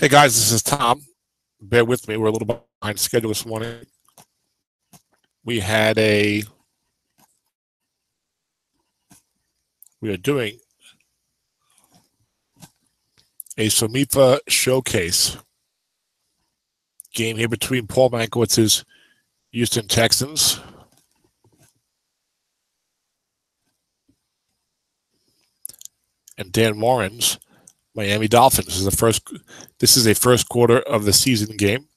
Hey guys, this is Tom. Bear with me, we're a little behind schedule this morning. We are doing a SOMIFA showcase game here between Paul Mankowitz's Houston Texans and Dan Morin's Miami Dolphins. This is a first quarter of the season game.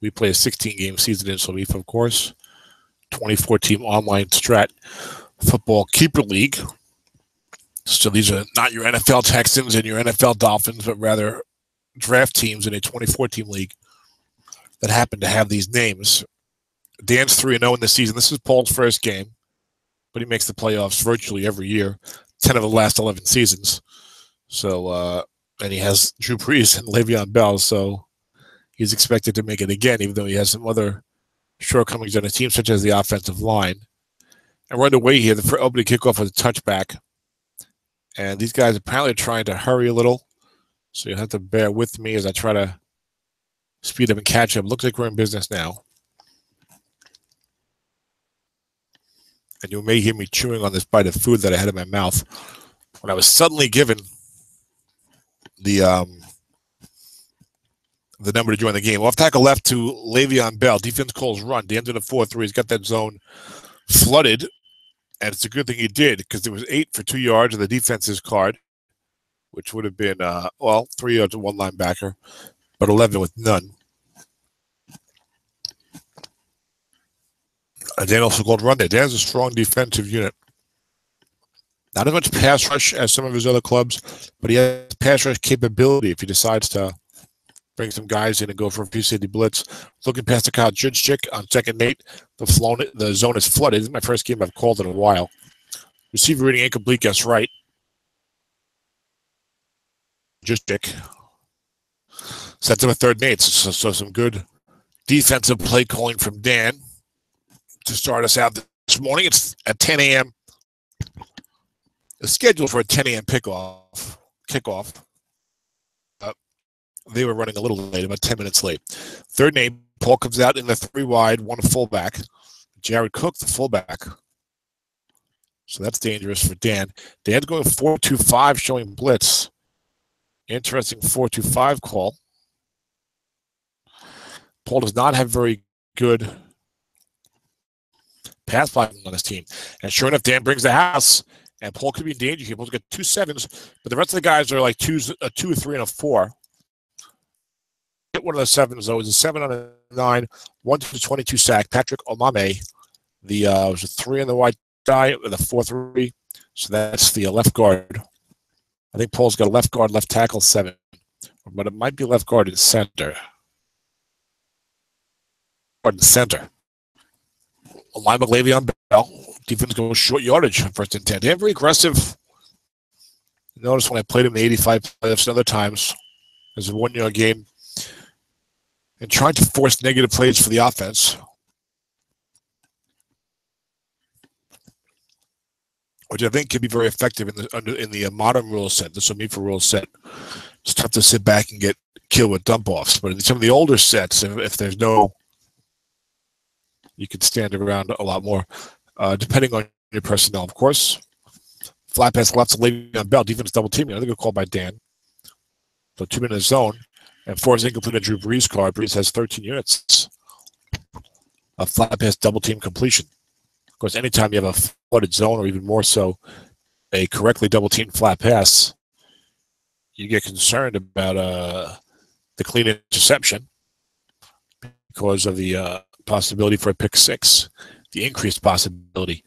We play a 16-game season in SOMIFA, of course. 24-team online Strat football keeper league. So these are not your NFL Texans and your NFL Dolphins, but rather draft teams in a 24-team league that happen to have these names. Dan's 3-0 in the season. This is Paul's first game, but he makes the playoffs virtually every year, 10 of the last 11 seasons. So, and he has Drew Brees and Le'Veon Bell, so he's expected to make it again, even though he has some other shortcomings on his team, such as the offensive line. And we're underway here. The opening kickoff was a touchback. And these guys apparently are trying to hurry a little, so you'll have to bear with me as I try to speed up and catch up. Looks like we're in business now. And you may hear me chewing on this bite of food that I had in my mouth when I was suddenly given the number to join the game. Off tackle left to Le'Veon Bell. Defense calls run. Dan's in a 4-3. He's got that zone flooded. And it's a good thing he did, because there was 8 for 2 yards on the defense's card, which would have been, 3 yards and 1 linebacker, but 11 with none. And Dan also called run there. Dan's a strong defensive unit. Not as much pass rush as some of his other clubs, but he has pass rush capability if he decides to bring some guys in and go for a few safety blitz. Looking past the Kyle Juszczyk on second and 8. The zone is flooded. This is my first game I've called in a while. Receiver reading incomplete, guess right. Juszczyk sets him a 3rd and 8. So some good defensive play calling from Dan to start us out this morning. It's at 10 a.m. The schedule for a 10 a.m. kickoff. They were running a little late, about 10 minutes late. 3rd and 8. Paul comes out in the 3 wide, 1 fullback. Jared Cooke, the fullback. So that's dangerous for Dan. Dan's going 4-2-5, showing blitz. Interesting 4-2-5 call. Paul does not have very good pass blocking on his team. And sure enough, Dan brings the house. And Paul could be in danger here. Paul's got 2 7s, but the rest of the guys are like a 2, a 3, and a 4. Hit one of the 7s, though. It was a 7 on a 9, 1-22 sack. Patrick Omame, was a 3 on the white die with a 4-3. So that's the left guard. I think Paul's got a left guard, left tackle 7, but it might be left guard and center. Guard and center. Alignment Le'Veon Bell. Defense goes short yardage on 1st and 10. They're very aggressive. Notice when I played him in the 85 playoffs and other times, as a 1-yard game, and trying to force negative plays for the offense, which I think can be very effective in the modern rule set, the SOMIFA rule set. It's tough to sit back and get killed with dump-offs, but in some of the older sets, if there's no, you can stand around a lot more, depending on your personnel, of course. Flat pass left to Le'Veon Bell, defense double teaming. I think a call by Dan. So 2 minutes zone. And 4 is incomplete on Drew Brees' card. Brees has 13 units of flat pass double team completion. Of course, anytime you have a flooded zone, or even more so, a correctly double teamed flat pass, you get concerned about the clean interception because of the possibility for a pick 6, the increased possibility.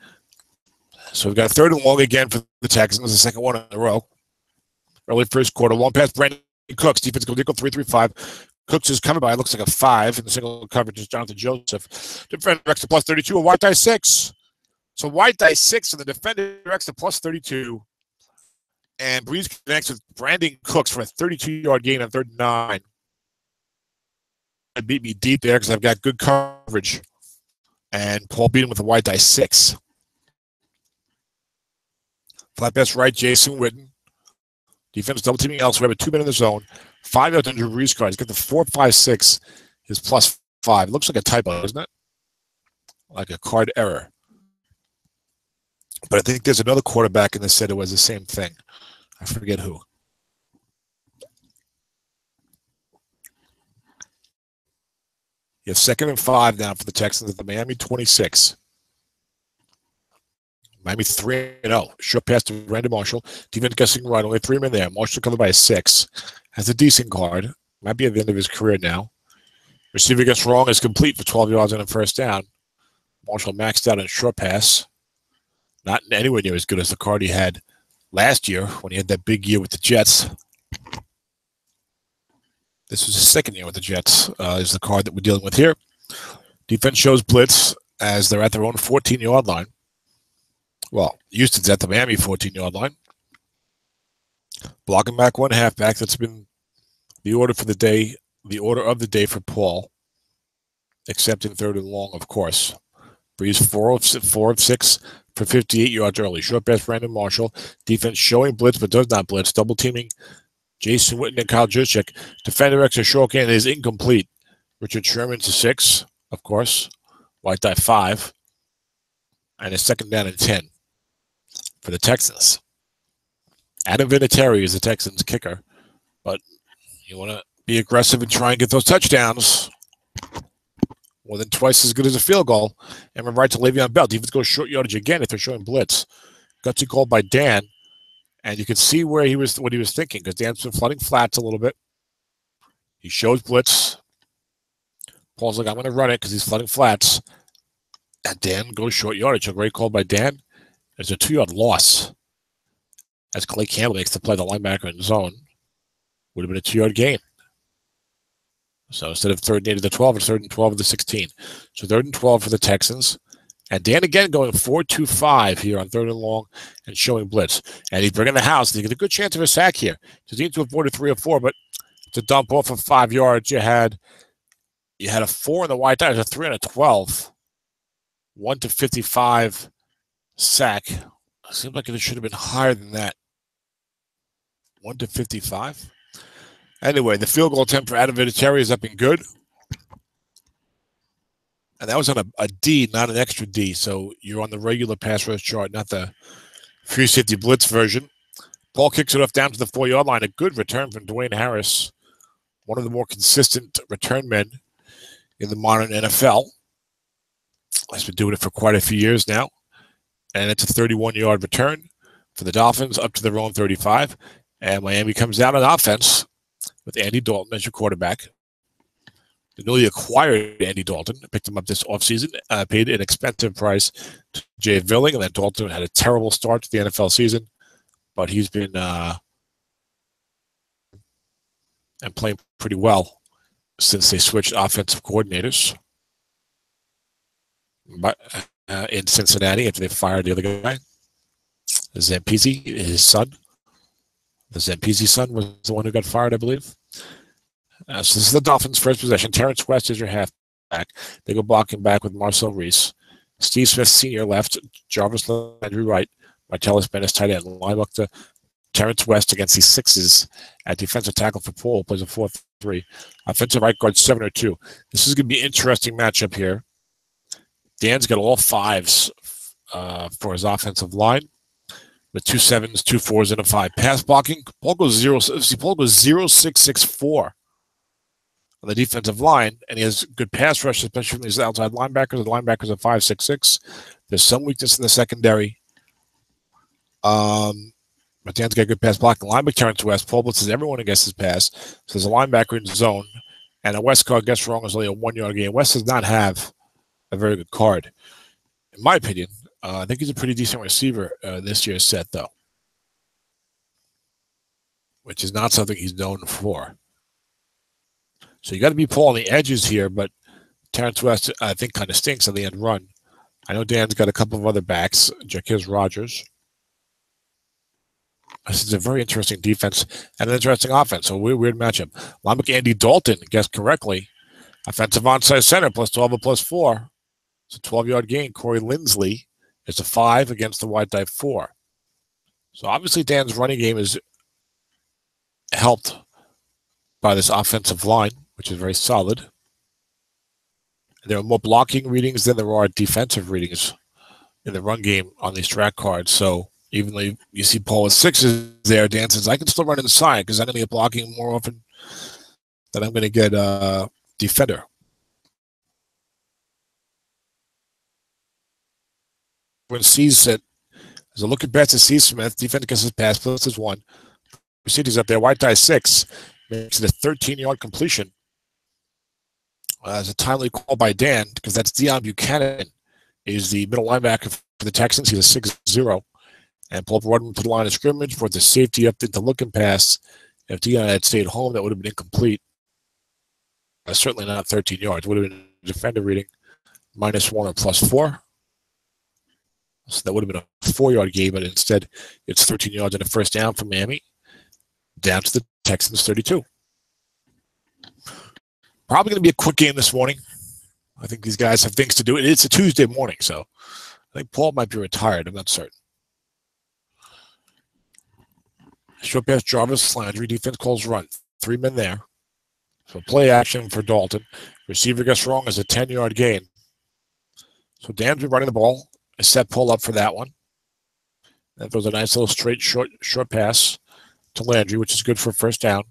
So we've got a 3rd and long again for the Texans, the second one in a row. Early first quarter, long pass, Brandon Cooks, defense goes nickel 3-3-5. Cooks is coming by, looks like a 5 in the single coverage is Jonathan Joseph. Defender extra plus 32, a white die 6. So white die 6 and the defender extra plus 32. And Brees connects with Brandon Cooks for a 32-yard gain on 3rd and 9. It beat me deep there because I've got good coverage. And Paul beat him with a white die 6. Flat pass right, Jason Witten. Defense double teaming elsewhere, but 2 men in the zone. 5 yards under Brees card. He's got the 4.56. His +5. It looks like a typo, doesn't it? Like a card error. But I think there's another quarterback in the set who was the same thing. I forget who. You have 2nd and 5 now for the Texans at the Miami 26. Miami 3-0. Short pass to Brandon Marshall. Defense guessing right. Only 3 men there. Marshall covered by a 6. Has a decent guard. Might be at the end of his career now. Receiver gets wrong. Is complete for 12 yards and a first down. Marshall maxed out in short pass. Not anywhere near as good as the card he had last year when he had that big year with the Jets. This was his 2nd year with the Jets, is the card that we're dealing with here. Defense shows blitz as they're at their own 14-yard line. Well, Houston's at the Miami 14-yard line. Blocking back 1 halfback. That's been the order for the day, the order of the day for Paul, except in 3rd and long, of course. Brees 4 of 6 for 58 yards early. Short pass Brandon Marshall. Defense showing blitz but does not blitz. Double teaming Jason Witten and Kyle Juszczyk. Defender extra short gain is incomplete. Richard Sherman to 6, of course. White die 5. And a 2nd down and 10 for the Texans. Adam Vinatieri is the Texans kicker. But you want to be aggressive and try and get those touchdowns. More than twice as good as a field goal. And we're right to Le'Veon Bell. Defense goes short yardage again if they're showing blitz. Gutsy call by Dan. And you can see where what he was thinking, because Dan's been flooding flats a little bit. He shows blitz. Paul's like, I'm going to run it because he's flooding flats. And Dan goes short yardage. A great call by Dan. There's a 2-yard loss. As Clay Campbell makes the play, the linebacker in zone. Would have been a 2-yard gain. So instead of 3rd and 8 to the 12, it's 3rd and 12 to the 16. So 3rd and 12 for the Texans. And Dan again going 4-2-5 here on 3rd and long and showing blitz. And he's bringing the house. He gets a good chance of a sack here. He's need to avoid a 3 or 4, but to dump off of 5 yards, you had a 4 in the white die. There's a 3 and a 12. 1-55 sack. It seems like it should have been higher than that. 1-55. Anyway, the field goal attempt for Adam Vinatieri is up and good. And that was on a D, not an extra D. So you're on the regular pass rush chart, not the free safety blitz version. Paul kicks it off down to the 4-yard line. A good return from Dwayne Harris, one of the more consistent return men in the modern NFL. He's been doing it for quite a few years now. And it's a 31-yard return for the Dolphins up to their own 35. And Miami comes out on offense with Andy Dalton as your quarterback. The newly acquired Andy Dalton picked him up this offseason, paid an expensive price to Jay Villing, and then Dalton had a terrible start to the NFL season, but he's been and playing pretty well since they switched offensive coordinators in Cincinnati after they fired the other guy, Zampese, his son. The Zampese son was the one who got fired, I believe. So this is the Dolphins' first possession. Terrence West is your halfback. They go blocking back with Marcel Reese. Steve Smith, senior, left. Jarvis Landry right. Martellus Bennett, tight end. Line up to Terrence West against these 6s at defensive tackle for Paul. Plays a 4-3. Offensive right guard 7 or 2. This is going to be an interesting matchup here. Dan's got all 5s for his offensive line, with 2 7s, 2 4s, and a 5. Pass blocking, Paul goes 0-6-6-4 on the defensive line, and he has good pass rush, especially from these outside linebackers. The linebackers are 5-6-6. There's some weakness in the secondary. But Dan's got good pass blocking. Linebacker Terrence West. Paul blitzes everyone against his pass. So there's a linebacker in zone, and a West card gets wrong is only a 1-yard gain. West does not have a very good card, in my opinion. I think he's a pretty decent receiver this year's set, though, which is not something he's known for. So you got to be Paul on the edges here, but Terrence West, I think, kind of stinks on the end run. I know Dan's got a couple of other backs, Jaquiz Rogers. This is a very interesting defense and an interesting offense. So a weird matchup. Linebacker Andy Dalton guessed correctly. Offensive onside center, plus 12 or plus 4. It's a 12-yard gain. Corey Lindsley is a 5 against the white die 4. So obviously Dan's running game is helped by this offensive line, which is very solid. And there are more blocking readings than there are defensive readings in the run game on these track cards. So even though you see Paul with 6s there, Dan says, I can still run inside because I'm going to get blocking more often than I'm going to get defender. When sees it, as a look at bets to C. Smith, defender gets his pass, plus his 1. Proceeds up there, white die 6, makes it a 13-yard completion. As a timely call by Dan, because that's Deion Buchanan, is the middle linebacker for the Texans. He's a 6-0. And Paul brought him to the line of scrimmage, brought the safety up into looking pass. If Deion had stayed home, that would have been incomplete. Certainly not 13 yards. Would have been a defender reading -1 or +4. So that would have been a 4-yard gain, but instead it's 13 yards and a first down for Miami, down to the Texans 32. Probably going to be a quick game this morning. I think these guys have things to do. It's a Tuesday morning, so I think Paul might be retired. I'm not certain. Short pass, Jarvis Landry. Defense calls run. 3 men there. So play action for Dalton. Receiver gets wrong as a 10-yard gain. So Dan's been running the ball. A set pull up for that one. That throws a nice little straight short pass to Landry, which is good for a first down.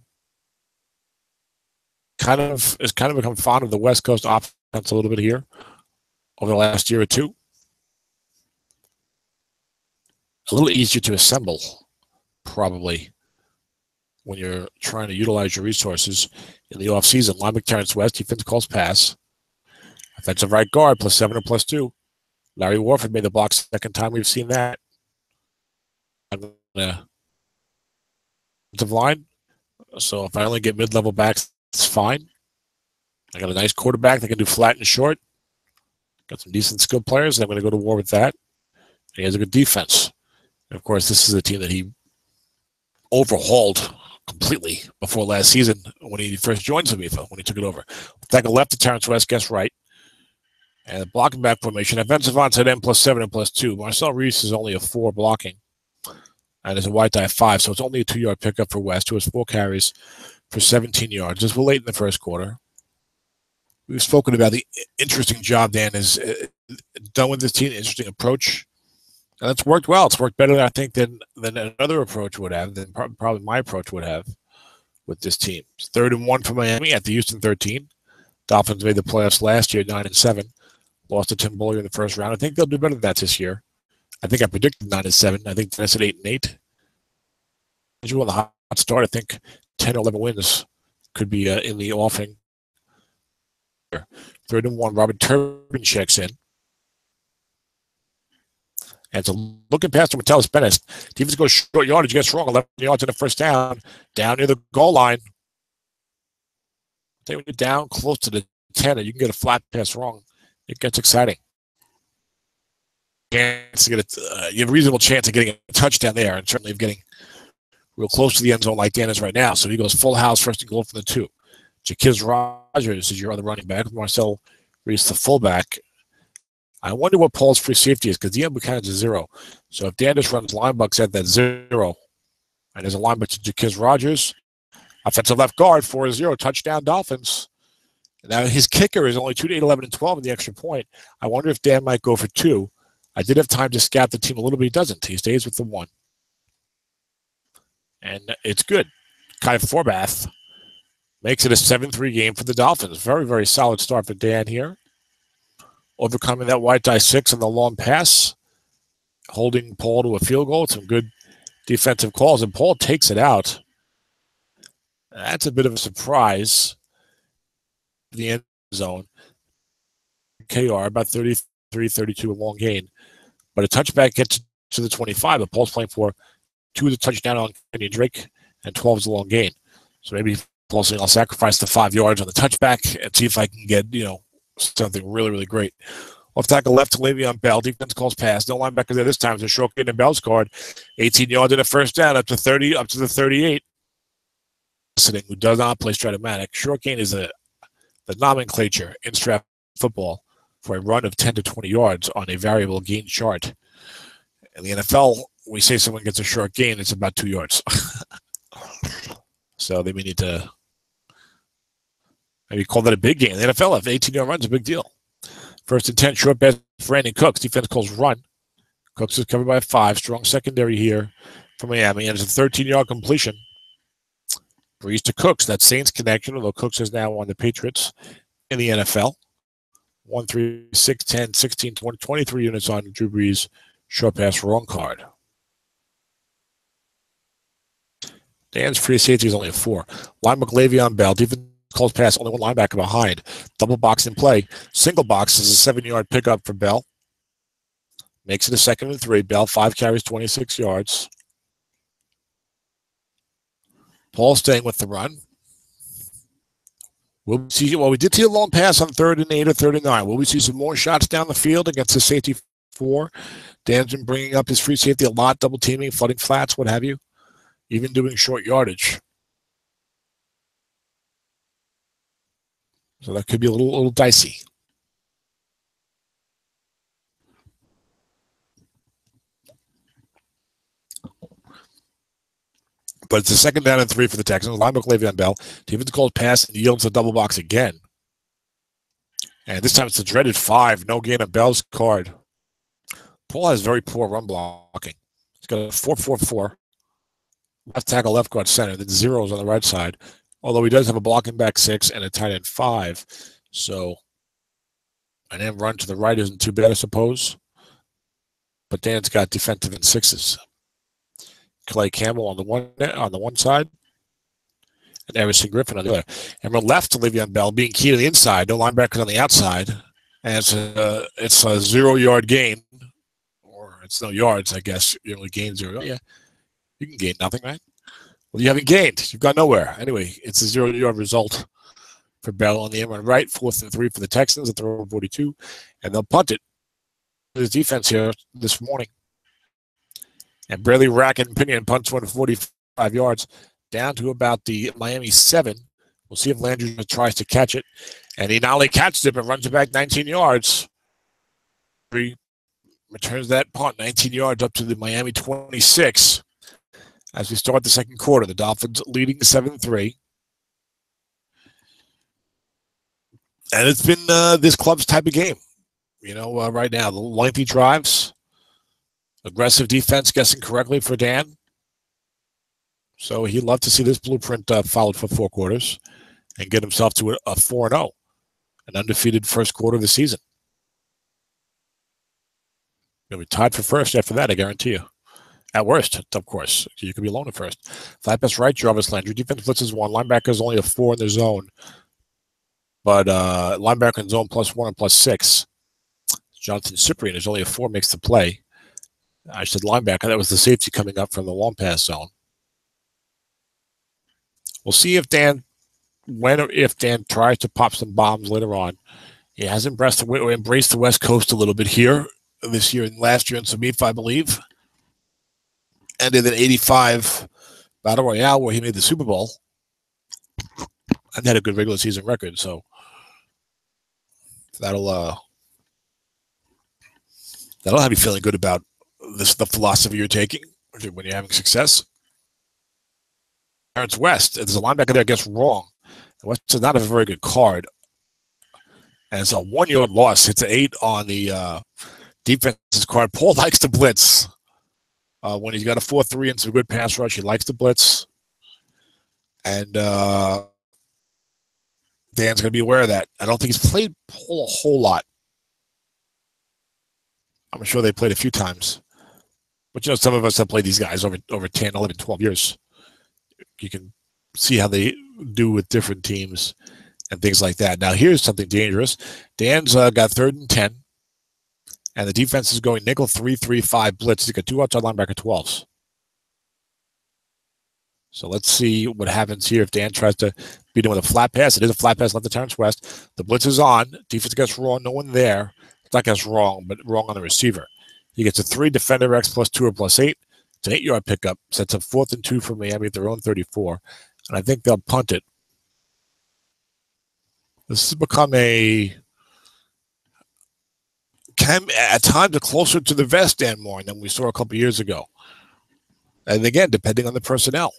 Has become fond of the West Coast offense a little bit here over the last year or two. A little easier to assemble, probably, when you're trying to utilize your resources in the offseason. Linebacker Terrence West, defense calls pass. Offensive right guard, +7 or +2. Larry Warford made the block second time we've seen that. Offensive line. So if I only get mid-level backs, it's fine. I got a nice quarterback that can do flat and short. Got some decent skill players, and I'm going to go to war with that. And he has a good defense. And of course, this is a team that he overhauled completely before last season when he first joined SOMIFA, when he took it over. Tackle left to Terrence West, guess right. And the blocking back formation, offensive onside end +7 and +2. Marcel Reese is only a 4 blocking. And there's a white die 5, so it's only a 2-yard pickup for West, who has 4 carries for 17 yards. This was late in the first quarter. We've spoken about the interesting job Dan has done with this team, interesting approach. And it's worked well. It's worked better, I think, than another approach would have, than probably my approach would have with this team. It's 3rd and 1 for Miami at the Houston 13. Dolphins made the playoffs last year, 9-7. Lost to Tim Bullier in the first round. I think they'll do better than that this year. I think I predicted 9-7. I think Dennis at 8-8. As you want the hot start, I think 10 or 11 wins could be in the offing. 3rd and 1. Robert Turbin checks in. And it's a looking pass to Metellus Bennett. Defense goes short yardage, gets wrong. 11 yards in the first down. Down near the goal line. I think when you're down close to the 10, you can get a flat pass wrong. It gets exciting. You have a reasonable chance of getting a touchdown there, and certainly of getting real close to the end zone like Dan is right now. So he goes full house, 1st and goal from the 2. Jaquiz Rogers is your other running back. Marcel Reese, the fullback. I wonder what Paul's free safety is, because Deion Buchanan's a 0. So if Dan just runs linebucks at that 0, and there's a linebacker to Jaquiz Rogers, offensive left guard, 4-0, touchdown Dolphins. Now, his kicker is only 2 to 8, 11, and 12 in the extra point. I wonder if Dan might go for 2. I did have time to scout the team a little bit. He doesn't. He stays with the 1. And it's good. Kai Forbath makes it a 7-3 game for the Dolphins. Very, very solid start for Dan here. Overcoming that white die 6 on the long pass. Holding Paul to a field goal. Some good defensive calls. And Paul takes it out. That's a bit of a surprise. The end zone. KR about 33-32, a long gain. But a touchback gets to the 25. But Paul's playing for 2 is a touchdown on Kenny Drake, and 12 is a long gain. So maybe Paul's saying, I'll sacrifice the 5 yards on the touchback and see if I can get, something really, really great. Off tackle left to Le'Veon Bell. Defense calls pass. No linebacker there this time. It's a short gain in Bell's card. 18 yards and a first down up to 30, up to the 38. Who does not play Strat-O-Matic. Short gain is the nomenclature in Strat football for a run of 10 to 20 yards on a variable gain chart. In the NFL, we say someone gets a short gain, it's about 2 yards. So they may need to maybe call that a big game. The NFL, if 18-yard run's a big deal. 1st and 10, short pass for Randy Cooks. Defense calls run. Cooks is covered by 5. Strong secondary here for Miami. And it's a 13-yard completion. Breeze to Cooks. That Saints connection, although Cooks is now on the Patriots in the NFL. 1, 3, 6, 10, 16, 20, 23 units on Drew Brees. Short pass, wrong card. Dan's free safety is only a 4. Linebacker Le'Veon Bell. Defense calls pass, only one linebacker behind. Double box in play. Single box is a 7-yard pickup for Bell. Makes it a 2nd and 3. Bell, 5 carries, 26 yards. Paul staying with the run. We'll see. Well, we did see a long pass on 3rd and 8 or 3rd and 9. Will we see some more shots down the field against the safety 4? Dan's been bringing up his free safety a lot, double teaming, flooding flats, what have you. Even doing short yardage. So that could be a little dicey. But it's a 2nd down and 3 for the Texans. Linebacker Le'Veon Bell. Defense calls pass and yields a double box again. And this time it's the dreaded 5. No gain of Bell's card. Paul has very poor run blocking. He's got a 4-4-4. Left tackle, left guard, center. Then zeros on the right side. Although he does have a blocking back 6 and a tight end 5. So an end run to the right isn't too bad, I suppose. But Dan's got defensive and 6s. Clay Campbell on the one side, and Everson Griffin on the other. And we're left to Le'Veon Bell being key to the inside. No linebackers on the outside. And it's a 0-yard gain. Or it's no yards, I guess. You only gain 0. Yeah. You can gain nothing, right? Well, you haven't gained. You've got nowhere. Anyway, it's a 0-yard result for Bell on the end run right. 4th and 3 for the Texans at the row 42. And they'll punt it. There's defense here this morning. And barely racking Pinion punts 145 yards down to about the Miami 7. We'll see if Landry tries to catch it. And he not only catches it, but runs it back 19 yards. He returns that punt 19 yards up to the Miami 26. As we start the 2nd quarter, the Dolphins leading 7-3. And it's been this club's type of game. You know, right now, the lengthy drives, aggressive defense, guessing correctly for Dan. So he'd love to see this blueprint followed for 4 quarters and get himself to a 4-0, an undefeated first quarter of the season. He'll be tied for first after that, I guarantee you. At worst, of course. You could be alone at first. Flat pass right, Jarvis Landry. Defense blitzes 1. Linebacker is only a 4 in the zone. But linebacker in zone +1 and +6. Jonathan Cyprian is only a 4, makes the play. I said linebacker. That was the safety coming up from the long pass zone. We'll see if Dan, when or if Dan tries to pop some bombs later on. He has embraced the West Coast a little bit here this year and last year in SOMIFA, I believe. Ended in 85 Battle Royale where he made the Super Bowl and had a good regular season record. So that'll have you feeling good about the philosophy you're taking when you're having success. Terrence West, there's a linebacker there gets wrong. West is not a very good card. And it's a 1-yard loss. It's an 8 on the defense's card. Paul likes to blitz. When he's got a 4-3 and some good pass rush, he likes to blitz. And Dan's going to be aware of that. I don't think he's played Paul a whole lot. I'm sure they played a few times. But, you know, some of us have played these guys over 10, 11, 12 years. You can see how they do with different teams and things like that. Now, here's something dangerous. Dan's got 3rd and 10. And the defense is going nickel 3-3-5 blitz. He's got 2 outside linebacker 12s. So let's see what happens here if Dan tries to beat him with a flat pass. It is a flat pass left to Terrence West. The blitz is on. Defense gets wrong. No one there. It's not gets wrong, but wrong on the receiver. He gets a 3 defender X +2 or +8. It's an 8-yard pickup. Sets up 4th and 2 for Miami at their own 34. And I think they'll punt it. This has become at times closer to the vest Dan more than we saw a couple years ago. And again, depending on the personnel.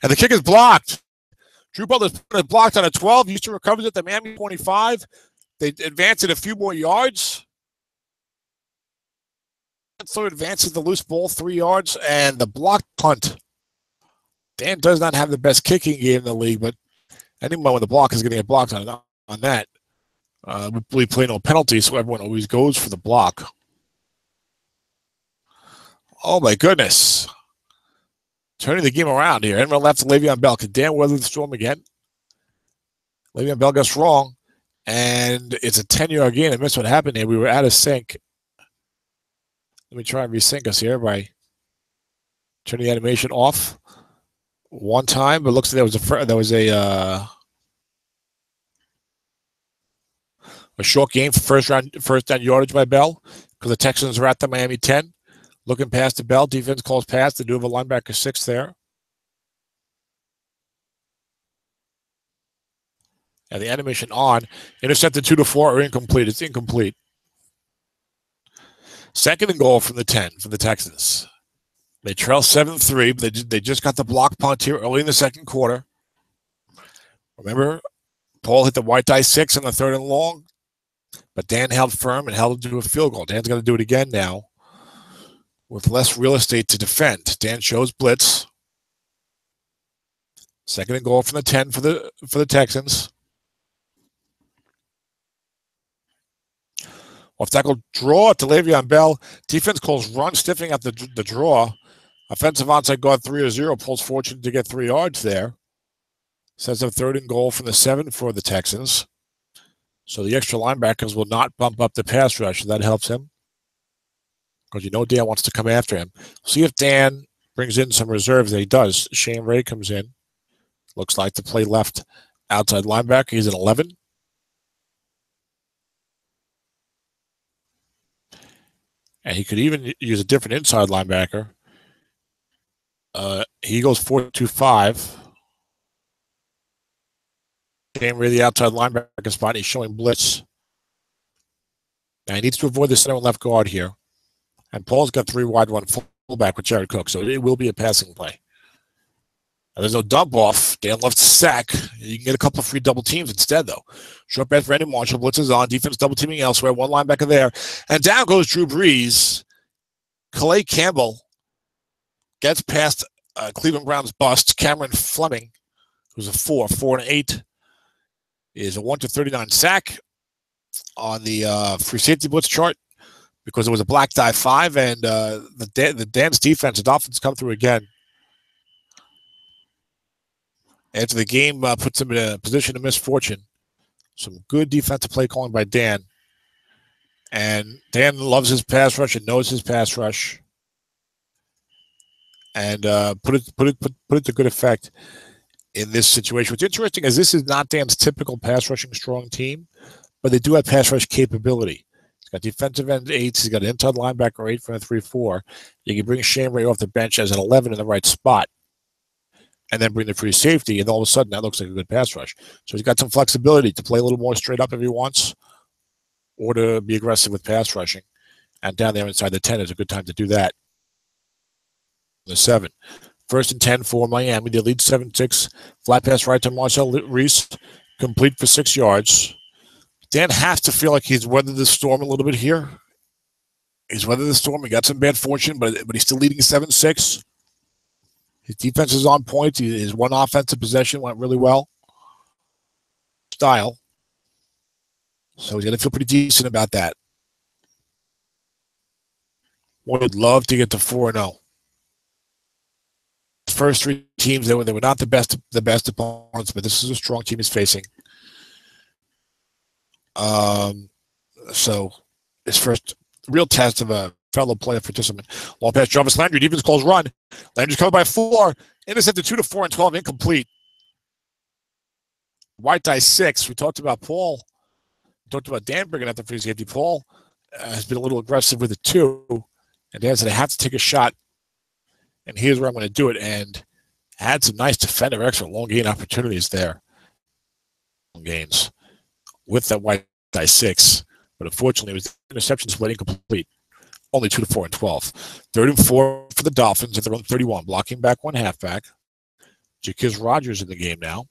And the kick is blocked. Drew Butler's blocked on a 12. Houston recovers at the Miami 25. They advance it a few more yards. So advances the loose ball 3 yards, and the blocked punt. Dan does not have the best kicking game in the league, but anyone with a block is going to get blocked on that. We play no penalties, so everyone always goes for the block. Oh, my goodness. Turning the game around here. Everyone left to Le'Veon Bell. Could Dan weather the storm again? Le'Veon Bell gets wrong, and it's a 10-yard gain. I missed what happened here. We were out of sync. Let me try and resync us here by turning the animation off one time. But it looks like there was a short gain for first down yardage by Bell because the Texans are at the Miami 10. Looking past the Bell. Defense calls pass. They do have a linebacker 6 there. And the animation on. Intercepted 2-4 or incomplete. It's incomplete. Second and goal from the 10 for the Texans. They trail 7-3, but they just got the block punt here early in the second quarter. Remember, Paul hit the white die 6 on the 3rd and long, but Dan held firm and held it to a field goal. Dan's going to do it again now with less real estate to defend. Dan shows blitz. Second and goal from the 10 for the Texans. Off tackle draw to Le'Veon Bell. Defense calls run, stiffening up the draw. Offensive onside guard 3-0. Paul's fortunate to get 3 yards there. Sets up 3rd and goal from the 7 for the Texans. So the extra linebackers will not bump up the pass rush. That helps him. Because you know Dan wants to come after him. See if Dan brings in some reserves. And he does. Shane Ray comes in. Looks like to play left outside linebacker. He's at 11. And he could even use a different inside linebacker. He goes 4-2-5. Came really the outside linebacker spot. He's showing blitz. Now he needs to avoid the center and left guard here. And Paul's got 3 wide, 1 fullback with Jared Cooke. So it will be a passing play. Now, there's no dump off. Dan left sack. You can get a couple of free double teams instead, though. Short pass for Randy Marshall. Blitz is on. Defense double teaming elsewhere. 1 linebacker there. And down goes Drew Brees. Calais Campbell gets past Cleveland Browns bust. Cameron Fleming, who's a 4-8, is a 1-39 sack on the free safety blitz chart because it was a black die 5, and the Dan's defense, the Dolphins come through again. After the game puts him in a position of misfortune. Some good defensive play calling by Dan. And Dan loves his pass rush and knows his pass rush. And put it to good effect in this situation. What's interesting is this is not Dan's typical pass rushing strong team, but they do have pass rush capability. He's got defensive end 8s. He's got an inside linebacker 8 for a 3-4. You can bring Shane Ray off the bench as an 11 in the right spot. And then bring the free safety, and all of a sudden that looks like a good pass rush. So he's got some flexibility to play a little more straight up if he wants, or to be aggressive with pass rushing. And down there inside the 10 is a good time to do that. The 7. 1st and 10 for Miami. They lead 7-6. Flat pass right to Marcel Reese. Complete for 6 yards. Dan has to feel like he's weathered the storm a little bit here. He's weathered the storm. He got some bad fortune, but he's still leading 7-6. His defense is on point. His 1 offensive possession went really well. Style. So he's going to feel pretty decent about that. Would love to get to 4-0. First 3 teams, they were not the best opponents, but this is a strong team he's facing. So his first real test of a fellow player participant. Long pass, Jarvis Landry. Defense calls run. Landry's covered by 4. Intercepted 2-4 and 12. Incomplete. White die 6. We talked about Paul. We talked about Dan bringing out the free safety. Paul has been a little aggressive with it too. And Dan said, I have to take a shot. And here's where I'm going to do it. And had some nice defender extra long gain opportunities there. Long gains with that white die 6. But unfortunately, it was the interception split incomplete. Only 2-4 and 12. 3rd and 4 for the Dolphins at their own 31. Blocking back 1 halfback. Jaquiz Rogers in the game now.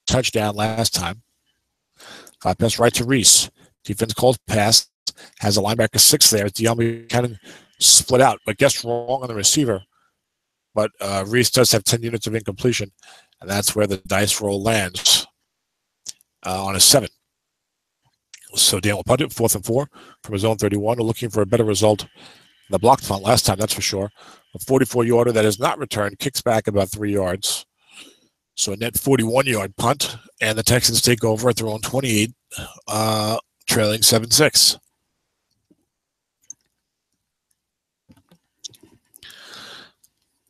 touchdown last time. Flat pass right to Reese. Defense calls pass. Has a linebacker 6 there. DeAlme kind of split out, but guessed wrong on the receiver. But Reese does have 10 units of incompletion, and that's where the dice roll lands on a 7. So Dan will punt it 4th and 4 from his own 31. We're looking for a better result than the blocked punt last time, that's for sure. A 44-yarder that is not returned, kicks back about 3 yards. So a net 41-yard punt, and the Texans take over at their own 28, trailing 7-6.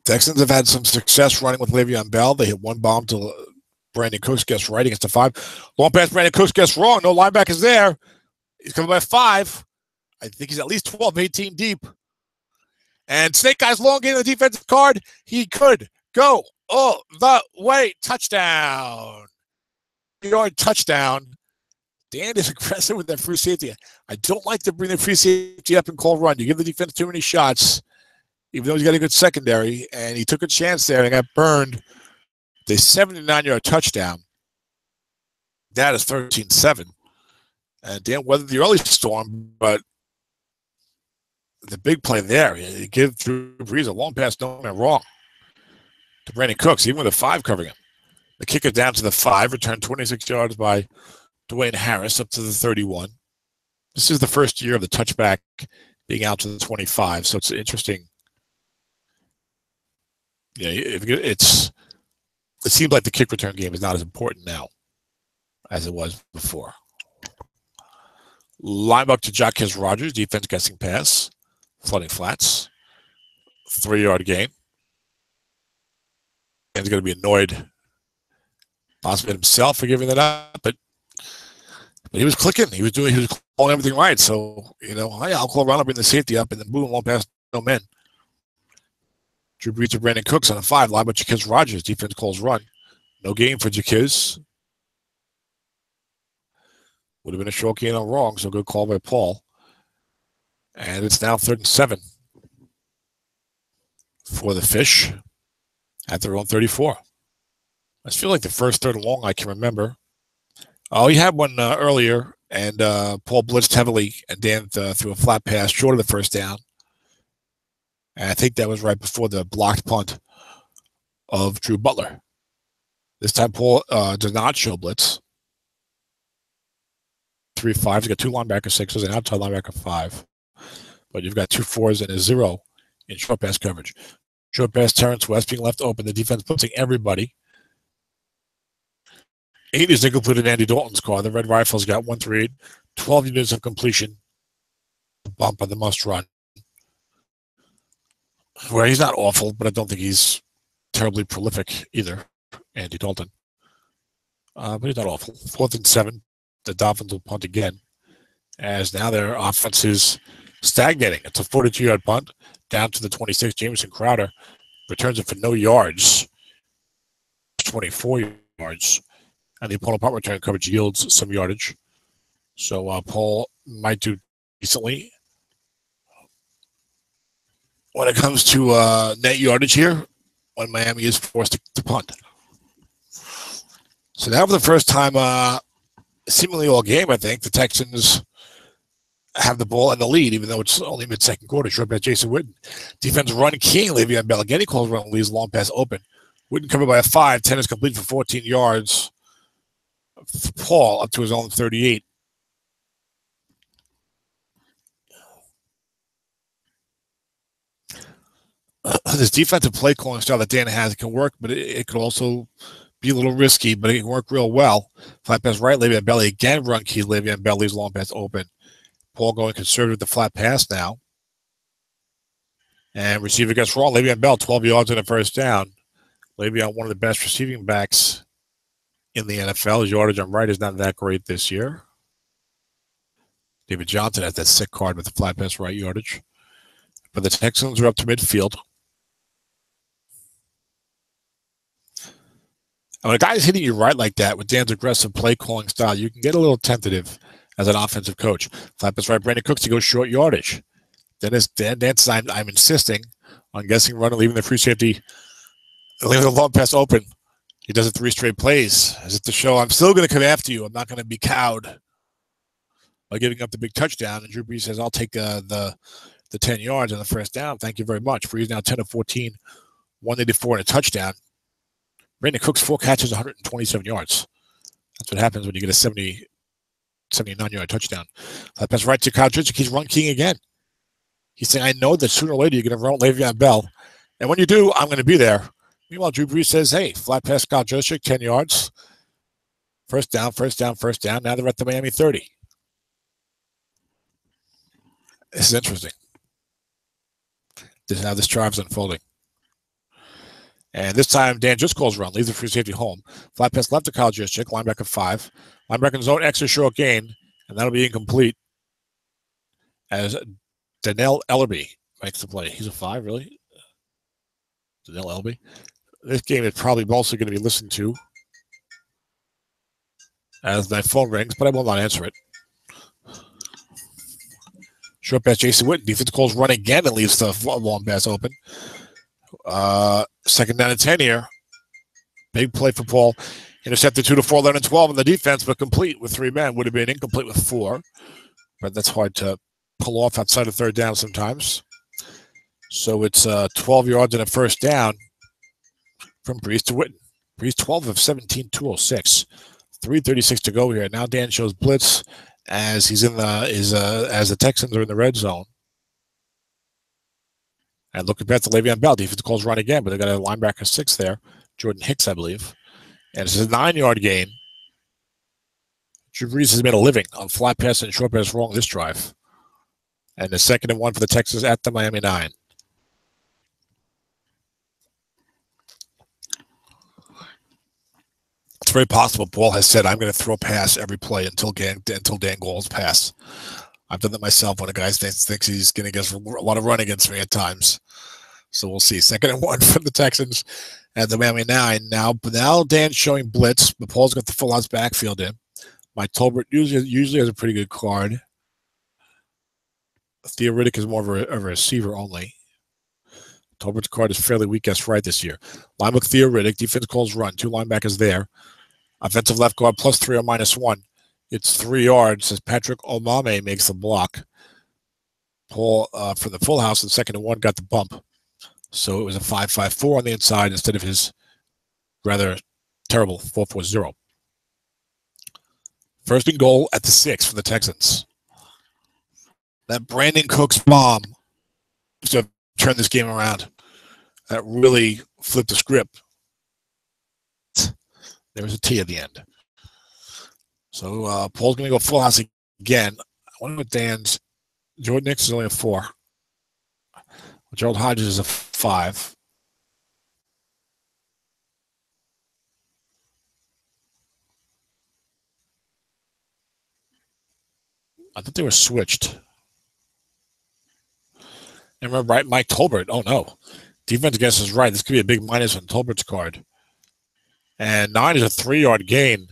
Texans have had some success running with Le'Veon Bell. They hit one bomb to Brandon Cooks, gets right against the 5. Long pass, Brandon Cooks gets wrong. No linebackers there. He's coming by 5. I think he's at least 12, 18 deep. And Snake Eyes long in the defensive card. He could go all the way. Touchdown. Yard touchdown. Dan is aggressive with that free safety. I don't like to bring the free safety up and call run. You give the defense too many shots, even though he's got a good secondary, and he took a chance there and got burned. The 79-yard touchdown. That is 13-7. And Dan weathered the early storm, but the big play there, he give Drew Brees a long pass, no man wrong, to Brandon Cooks, even with a 5 covering him. The kicker down to the 5, returned 26 yards by Dwayne Harris up to the 31. This is the first year of the touchback being out to the 25, so it's interesting. Yeah, it seems like the kick return game is not as important now as it was before. Linebacker to Jacquez Rogers, defense guessing pass, flooding flats, 3-yard gain. And he's going to be annoyed, possibly himself for giving that up, but he was clicking. He was calling everything right. So, hey, I'll call around, I'll bring the safety up, and then boom, long pass, no men. Drew Brees to Brandon Cooks on a 5. Linebacker Jacquez Rogers, defense calls run. No gain for Jacquez. Would have been a short gain on wrong, so good call by Paul. And it's now 3rd and 7 for the Fish at their own 34. I feel like the first 3rd and long I can remember. Oh, he had one earlier, and Paul blitzed heavily, and Dan threw a flat pass short of the first down. And I think that was right before the blocked punt of Drew Butler. This time Paul does not show blitz. 3-5. He's got 2 linebacker 6s and outside linebacker 5. But you've got 2 4s and a 0 in short pass coverage. Short pass, Terrence West being left open. The defense blitzing everybody. 8 is incomplete in Andy Dalton's car. The Red Rifles got 1 through 8. 12 units of completion. Bump on the must run. Where he's not awful, but I don't think he's terribly prolific either, Andy Dalton. But he's not awful. 4th and 7. The Dolphins will punt again, as now their offense is stagnating. It's a 42-yard punt down to the 26. Jamison Crowder returns it for no yards, 24 yards, and the opponent punt return coverage yields some yardage. So Paul might do decently when it comes to net yardage here when Miami is forced to punt. So now for the first time seemingly all game, I think, the Texans have the ball and the lead, even though it's only mid-second quarter. Short pass, Jason Witten. Defense run king, Le'Veon Bell. Again, he calls run, leaves long pass open. Witten covered by a 5. 10 is complete for 14 yards. Paul up to his own 38. This defensive play calling style that Dan has can work, but it could also be a little risky, but it can work real well. Flat pass right, Le'Veon Bell. Again, run key, Le'Veon Bell leaves long pass open. Paul going conservative with the flat pass now. And receiver gets wrong. Le'Veon Bell, 12 yards and a first down. Le'Veon, one of the best receiving backs in the NFL. His yardage on right is not that great this year. David Johnson has that sick card with the flat pass right yardage. But the Texans are up to midfield. And when a guy's hitting you right like that with Dan's aggressive play calling style, you can get a little tentative as an offensive coach. Flat pass right, Brandon Cooks to go short yardage. Dan says, I'm insisting on guessing run and leaving the free safety, leaving the long pass open. He does it 3 straight plays as if to show I'm still going to come after you. I'm not going to be cowed by giving up the big touchdown. And Drew Brees says, I'll take the 10 yards on the first down. Thank you very much. Brees now 10 of 14, 184 and a touchdown. Brandon Cooks 4 catches, 127 yards. That's what happens when you get a 79-yard touchdown. Pass right to Kyle Juszczyk. He's run king again. He's saying, I know that sooner or later you're going to run Le'Veon Bell. And when you do, I'm going to be there. Meanwhile, Drew Brees says, hey, flat pass Kyle Juszczyk, 10 yards. First down, first down, first down. Now they're at the Miami 30. This is interesting. This is how this drive's unfolding. And this time, Dan just calls run, leaves the free safety home. Flat pass left to Kyle Juszczyk, linebacker 5. Linebacker in zone, extra short gain, and that'll be incomplete as Dannell Ellerbe makes the play. He's a 5, really? Dannell Ellerbe. This game is probably also going to be listened to as my phone rings, but I will not answer it. Short pass, Jason Witten. Defense calls run again and leaves the long pass open. Second down and 10 here. Big play for Paul. Intercepted 2 to 4, 11 and 12 in the defense, but complete with 3 men. Would have been incomplete with 4. But that's hard to pull off outside of third down sometimes. So it's 12 yards and a first down from Brees to Witten. Brees 12 of 17, 206. 3:36 to go here. Now Dan shows blitz as he's in as the Texans are in the red zone. And looking back to Le'Veon Bell, defense calls run again, but they got a linebacker 6 there, Jordan Hicks, I believe. And it's a 9-yard gain. Drew Brees has made a living on flat pass and short pass wrong this drive. And the 2nd and 1 for the Texans at the Miami 9. It's very possible Paul has said, I'm going to throw a pass every play until Dan calls pass. I've done that myself when a guy thinks he's going to get a lot of run against me at times. So we'll see. 2nd and 1 for the Texans at the Miami 9. Now Dan's showing blitz, but Paul's got the full house backfield in. Mike Tolbert usually has a pretty good card. Theo Riddick is more of a receiver only. Tolbert's card is fairly weak as right this year. Linebacker Theo Riddick, defense calls run. 2 linebackers there. Offensive left guard +3 or -1. It's 3 yards as Patrick Omame makes the block. Paul for the full house in 2nd and 1 got the bump. So it was a 5-5-4 on the inside instead of his rather terrible 4-4-0. 1st and goal at the 6 for the Texans. That Brandon Cooks bomb to turn this game around. That really flipped the script. There was a T at the end. So Paul's going to go full house again. I wonder what Dan's. Jordan Hicks is only a 4. Gerald Hodges is a 5. I thought they were switched. And remember, right, Mike Tolbert. Oh, no. Defense guess is right. This could be a big minus on Tolbert's card. And 9 is a 3-yard gain.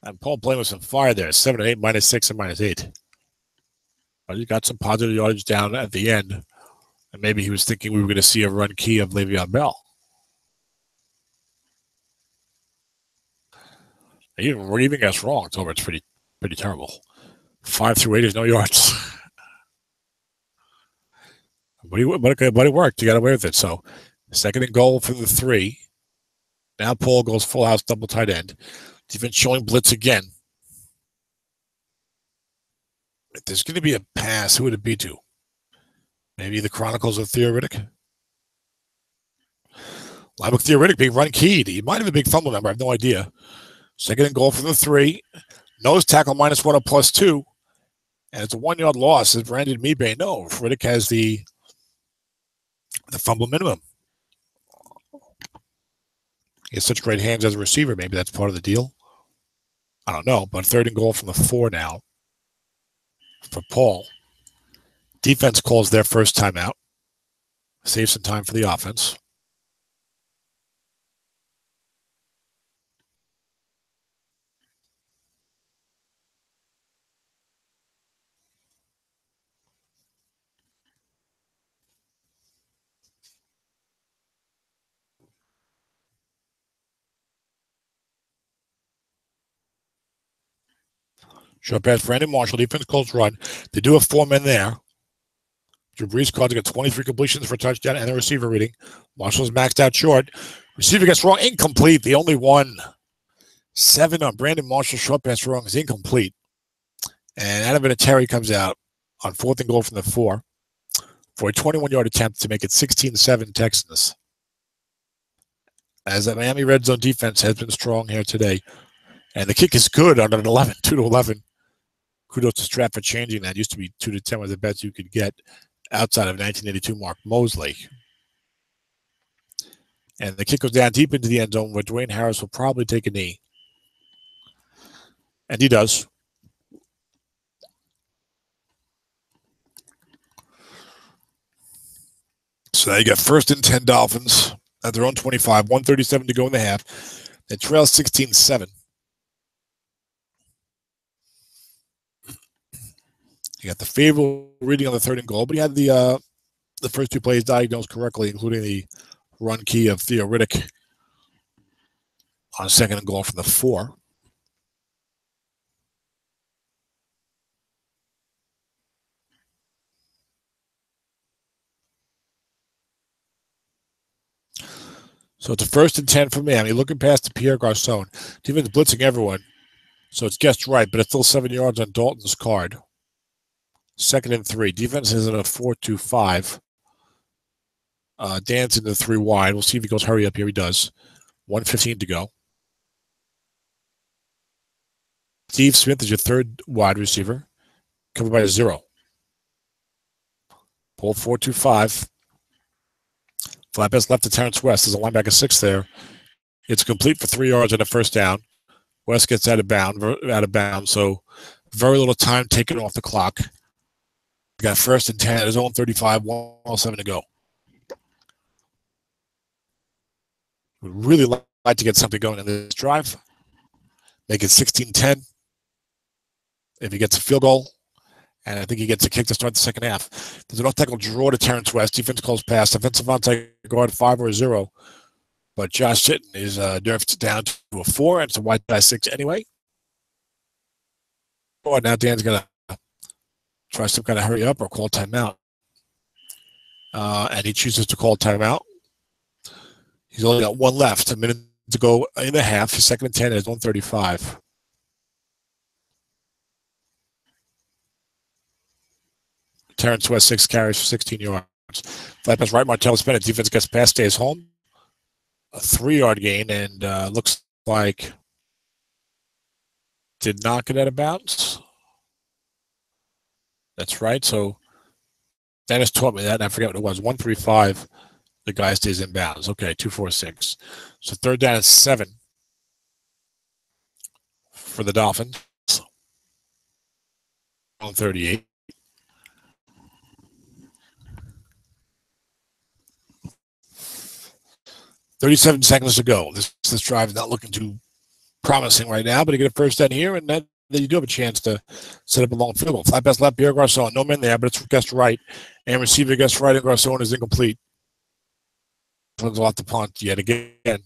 And Paul playing with some fire there. 7 and 8, -6 and -8. But he got some positive yardage down at the end. And maybe he was thinking we were going to see a run key of Le'Veon Bell. We're even guess wrong. Tolbert's pretty terrible. 5 through 8 is no yards. But it worked. You got away with it. So 2nd and goal for the 3. Now Paul goes full house, double tight end. Defense showing blitz again. If there's going to be a pass, who would it be to? Maybe the Chronicles of Theo Riddick? Linebacker Theo Riddick being run keyed. He might have a big fumble number. I have no idea. 2nd and goal for the 3. Nose tackle -1 or +2. And it's a 1-yard loss as Brandon Mebane. No, Riddick has the fumble minimum. He has such great hands as a receiver. Maybe that's part of the deal. I don't know. But 3rd and goal from the 4 now for Paul. Defense calls their first timeout. Save some time for the offense. Short pass, Brandon Marshall. Defense close run. They do have 4 men there. Drew Brees called to get 23 completions for a touchdown and a receiver reading. Marshall's maxed out short. Receiver gets wrong. Incomplete. The only one. 7 on Brandon Marshall. Short pass wrong is incomplete. And out of it, Terry comes out on 4th and goal from the 4 for a 21-yard attempt to make it 16-7 Texans. As the Miami red zone defense has been strong here today. And the kick is good on an 11, 2-11. Kudos to Strat for changing that. Used to be 2-10 was the best you could get outside of 1982 Mark Mosley. And the kick goes down deep into the end zone where Dwayne Harris will probably take a knee. And he does. So now you got 1st and 10 Dolphins at their own 25, 137 to go in the half. They trail 16-7. You got the favorable reading on the 3rd and goal, but he had the first 2 plays diagnosed correctly, including the run key of Theo Riddick on 2nd and goal from the 4. So it's a 1st and 10 for Miami. Looking past the Pierre Garcon. Defense blitzing everyone. So it's guessed right, but it's still 7 yards on Dalton's card. 2nd and 3. Defense is in a 4-2-5. Dan's in the 3 wide. We'll see if he goes hurry up here. He does. 1:15 to go. Steve Smith is your 3rd wide receiver. Covered by a 0. Pull 4-2-5. Flat pass left to Terrence West. There's a linebacker 6 there. It's complete for 3 yards and a 1st down. West gets out of bounds. So very little time taken off the clock. Got 1st and 10 at his own 35, 1:07 to go. Would really like to get something going in this drive. Make it 16-10. If he gets a field goal, and I think he gets a kick to start the 2nd half. There's an off-tackle draw to Terrence West. Defense calls pass. Defensive onside guard 5 or 0. But Josh Sitton is nerfed down to a 4, and it's a wide die 6 anyway. Oh, now Dan's going to try some kind of hurry up or call timeout. And he chooses to call timeout. He's only got 1 left, a minute to go in the half. He's 2nd and 10 at his own 35. Terrence West, 6 carries for 16 yards. Flat pass right, Martellus Bennett. Defense gets past, stays home. A 3-yard gain, and looks like did not get out of bounds. That's right. So Dennis taught me that, and I forget what it was. 1-3-5. The guy stays in bounds. Okay, 2-4-6. So 3rd down and 7 for the Dolphins. On 38. $37 seconds to go. This drive is not looking too promising right now, but you get a 1st down here, and then you do have a chance to set up a long field goal. Flat pass left, Pierre Garcon. No man there, but it's guessed right. And receiver guessed right, and Garcon is incomplete. One's off the punt yet again.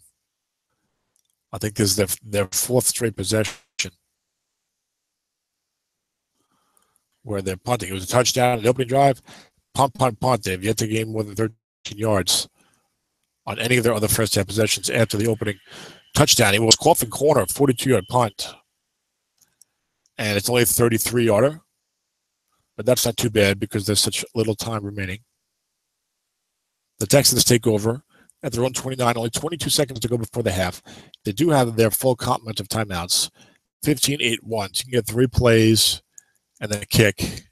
I think this is their 4th straight possession where they're punting. It was a touchdown in the opening drive. Punt. They've yet to gain more than 13 yards on any of their other first half possessions after the opening touchdown. He was caught in corner, 42-yard punt. And it's only a 33-yarder. But that's not too bad because there's such little time remaining. The Texans take over at their own 29, only 22 seconds to go before the half. They do have their full complement of timeouts. 15-8-1. So you can get 3 plays and then a kick.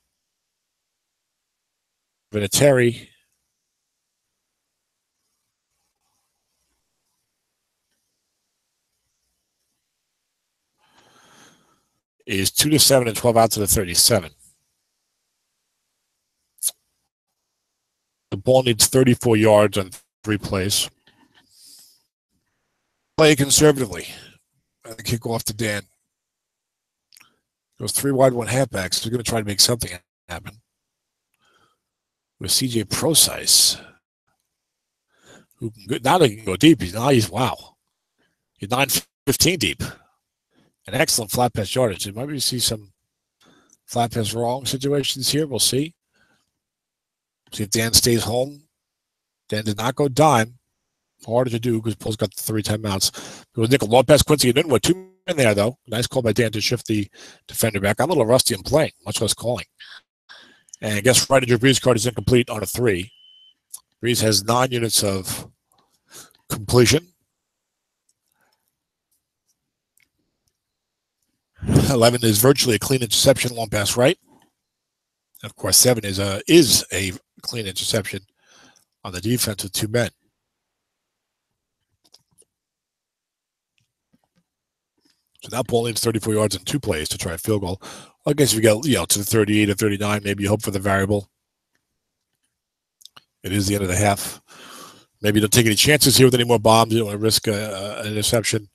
Vinatieri is 2-7 and 12 out to the 37. The ball needs 34 yards on 3 plays. Play conservatively. And the kick off to Dan. Goes 3 wide, 1 halfback. So they're going to try to make something happen. With CJ Procise. Who can go, now they can go deep. He's wow. He's 9-15 deep. An excellent flat pass yardage. You might see some flat pass wrong situations here. We'll see. See if Dan stays home. Dan did not go dime. Harder to do because Paul's got the 3 timeouts. It was Nickel Lopez, Quincy, and with 2 men there, though. Nice call by Dan to shift the defender back. I'm a little rusty in playing, much less calling. And I guess right, Drew Brees' card is incomplete on a 3. Brees has 9 units of completion. 11 is virtually a clean interception, long pass right. And of course, 7 is a clean interception on the defense with 2 men. So now Paul needs 34 yards in 2 plays to try a field goal. Well, I guess if you get to the 38 or 39, maybe you hope for the variable. It is the end of the half. Maybe you don't take any chances here with any more bombs. You don't want to risk an interception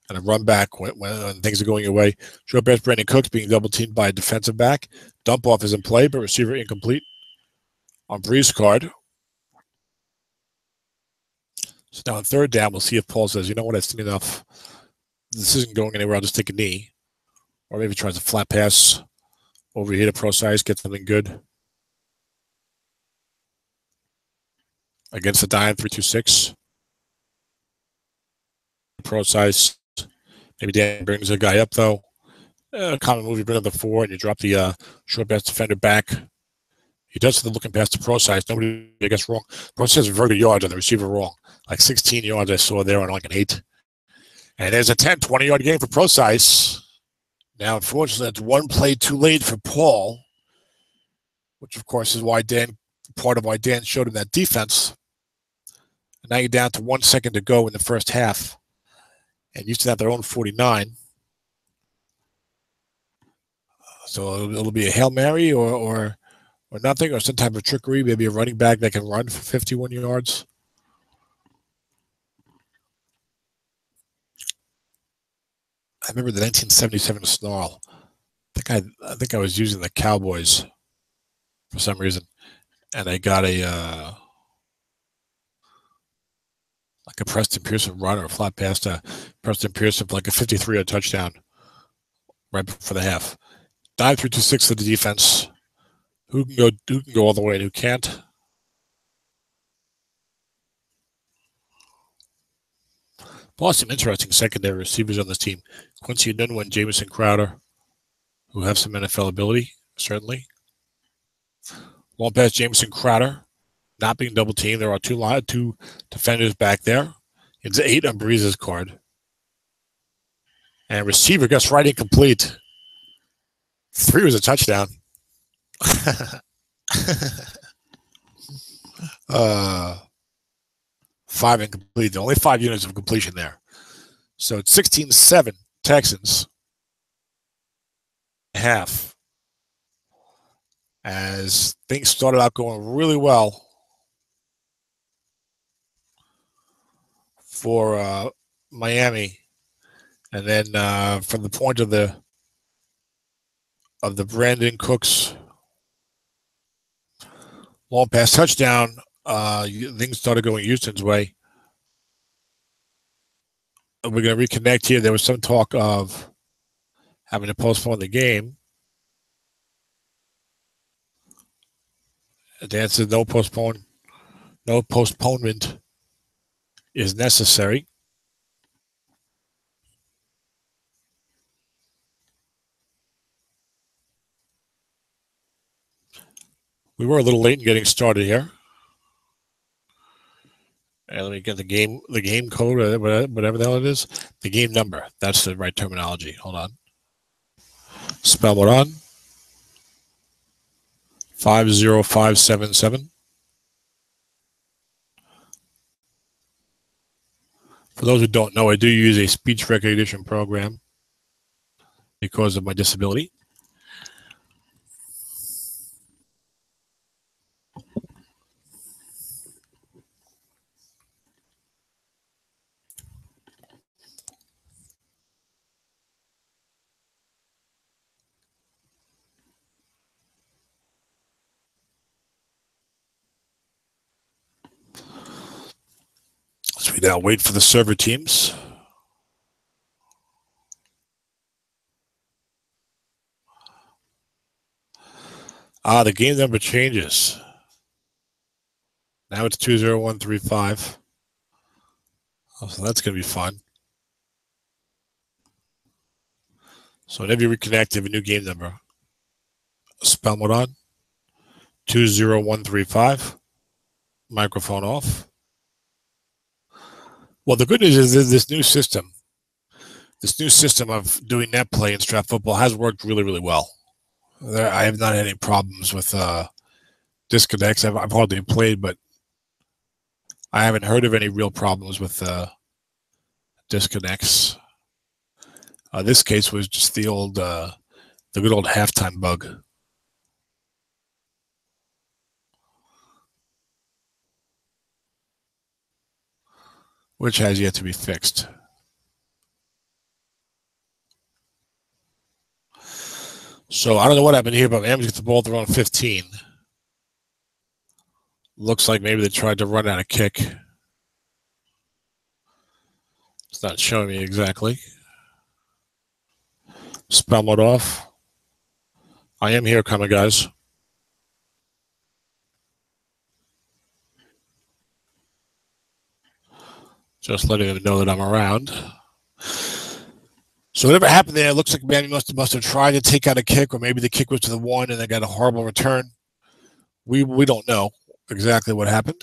and a run back when things are going your way. Short pass, Brandon Cooks being double teamed by a defensive back. Dump off is in play, but receiver incomplete on Brees' card. So now on 3rd down, we'll see if Paul says, you know what, I've seen enough. This isn't going anywhere. I'll just take a knee. Or maybe tries a flat pass over here to pro size, get something good. Against the dime, 3-2-6. Pro size. Maybe Dan brings a guy up, though. Common move, you bring up the 4 and you drop the short pass defender back. He does the looking past the pro size. Nobody, I guess, wrong. Pro size is very good yards on the receiver wrong. Like 16 yards I saw there on like an 8. And there's a 10, 20-yard game for pro size. Now, unfortunately, that's 1 play too late for Paul, which, of course, is why part of why Dan showed him that defense. And now you're down to 1 second to go in the first half. And Houston have their own 49. So it'll be a Hail Mary or nothing, or some type of trickery, maybe a running back that can run for 51 yards. I remember the 1977 Snarl. I think I was using the Cowboys for some reason, and I got a like a Preston Pearson run or a flat pass to Preston Pearson for like a 53-yard touchdown right before the half. Dive 3-2-6 for the defense. Who can go all the way and who can't? Plus some interesting secondary receivers on this team. Quincy Nunwa and Jamison Crowder, who have some NFL ability, certainly. Long pass, Jamison Crowder, not being double teamed. There are 2 defenders back there. It's 8 on Brees' card. And receiver gets right incomplete. 3 was a touchdown. 5 incomplete. Only 5 units of completion there. So it's 16-7 Texans. Half. As things started out going really well for Miami. And then from the point of the Brandon Cooks long pass touchdown, things started going Houston's way. We're going to reconnect here. There was some talk of having to postpone the game. The answer is no postponement is necessary. We were a little late in getting started here. And let me get the game code, or whatever the hell it is. The game number. That's the right terminology. Hold on. Spell it on. 50577. For those who don't know, I do use a speech recognition program because of my disability. So we now wait for the server teams. The game number changes. Now it's 20135. Oh, so that's going to be fun. So whenever you reconnect, you have a new game number. Spell mode on. 20135. Microphone off. Well, the good news is this new system of doing net play in Strat football has worked really, really well. I have not had any problems with disconnects. I've hardly played, but I haven't heard of any real problems with disconnects. This case was just the good old halftime bug. Which has yet to be fixed. So I don't know what happened here, but Miami gets the ball at their own 15. Looks like maybe they tried to run out a kick. It's not showing me exactly. Spell mode off. I am here coming, guys. Just letting them know that I'm around. So whatever happened there, it looks like Miami must have tried to take out a kick, or maybe the kick was to the 1 and they got a horrible return. We don't know exactly what happened.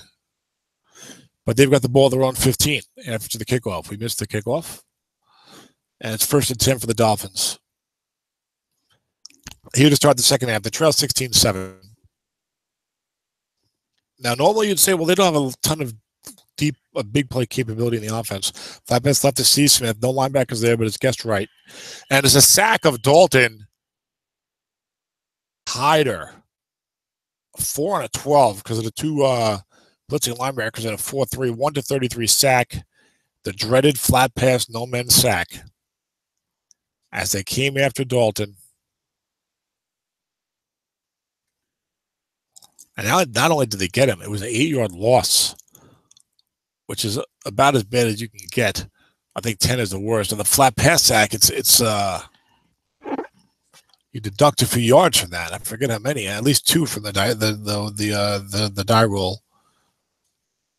But they've got the ball at their own 15 after the kickoff. We missed the kickoff. And it's 1st and 10 for the Dolphins. Here to start the second half. The trail 16-7. Now, normally you'd say, well, they don't have a ton of big play capability in the offense. Flat pass left to C. Smith. No linebackers there, but it's guessed right. And there's a sack of Dalton Hyder. 4 on a 12 because of the two blitzing linebackers and a 4-3, 1-33 sack. The dreaded flat pass, no men sack. As they came after Dalton. And now, not only did they get him, it was an 8-yard loss, which is about as bad as you can get. I think 10 is the worst. And the flat pass sack, it's you deduct a few yards from that. I forget how many. At least 2 from the die roll.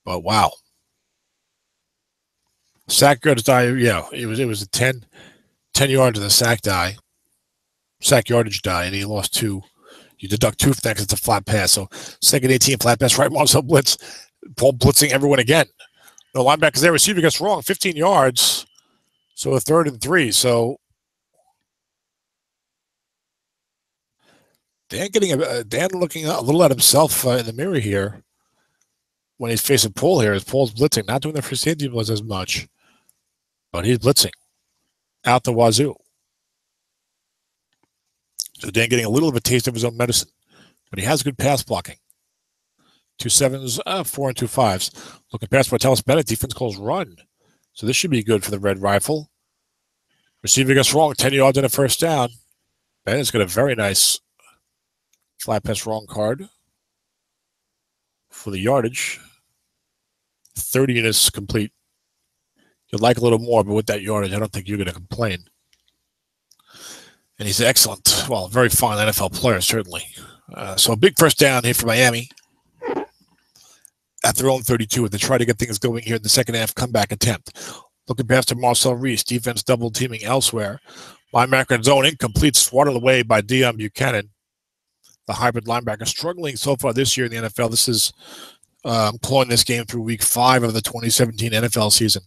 But wow, sack yards die. Yeah, it was a 10 yards of the sack yardage die, and he lost 2. You deduct 2 from that because it's a flat pass. So second 18 flat pass, right Marcel blitz, Paul blitzing everyone again. No linebackers there. Receiver gets wrong, 15 yards. So a 3rd and 3. So Dan looking a little at himself in the mirror here when he's facing Paul here. As Paul's blitzing, not doing the free safety blitz as much, but he's blitzing out the wazoo. So Dan getting a little of a taste of his own medicine, but he has good pass blocking. 2 7s, 4 and 2 5s. Looking past Martellus Bennett, defense calls run. So this should be good for the Red Rifle. Receiver gets wrong, 10 yards and a first down. Bennett's got a very nice flat pass wrong card for the yardage. 30 units complete. You'd like a little more, but with that yardage, I don't think you're going to complain. And he's excellent. Well, very fine NFL player, certainly. So a big first down here for Miami at their own 32. They try to get things going here in the second half comeback attempt. Looking past to Marcel Reese. Defense double teaming elsewhere. Linebacker in zone incomplete. Swatted away by Deion Buchanan. The hybrid linebacker struggling so far this year in the NFL. This is pulling this game through week 5 of the 2017 NFL season.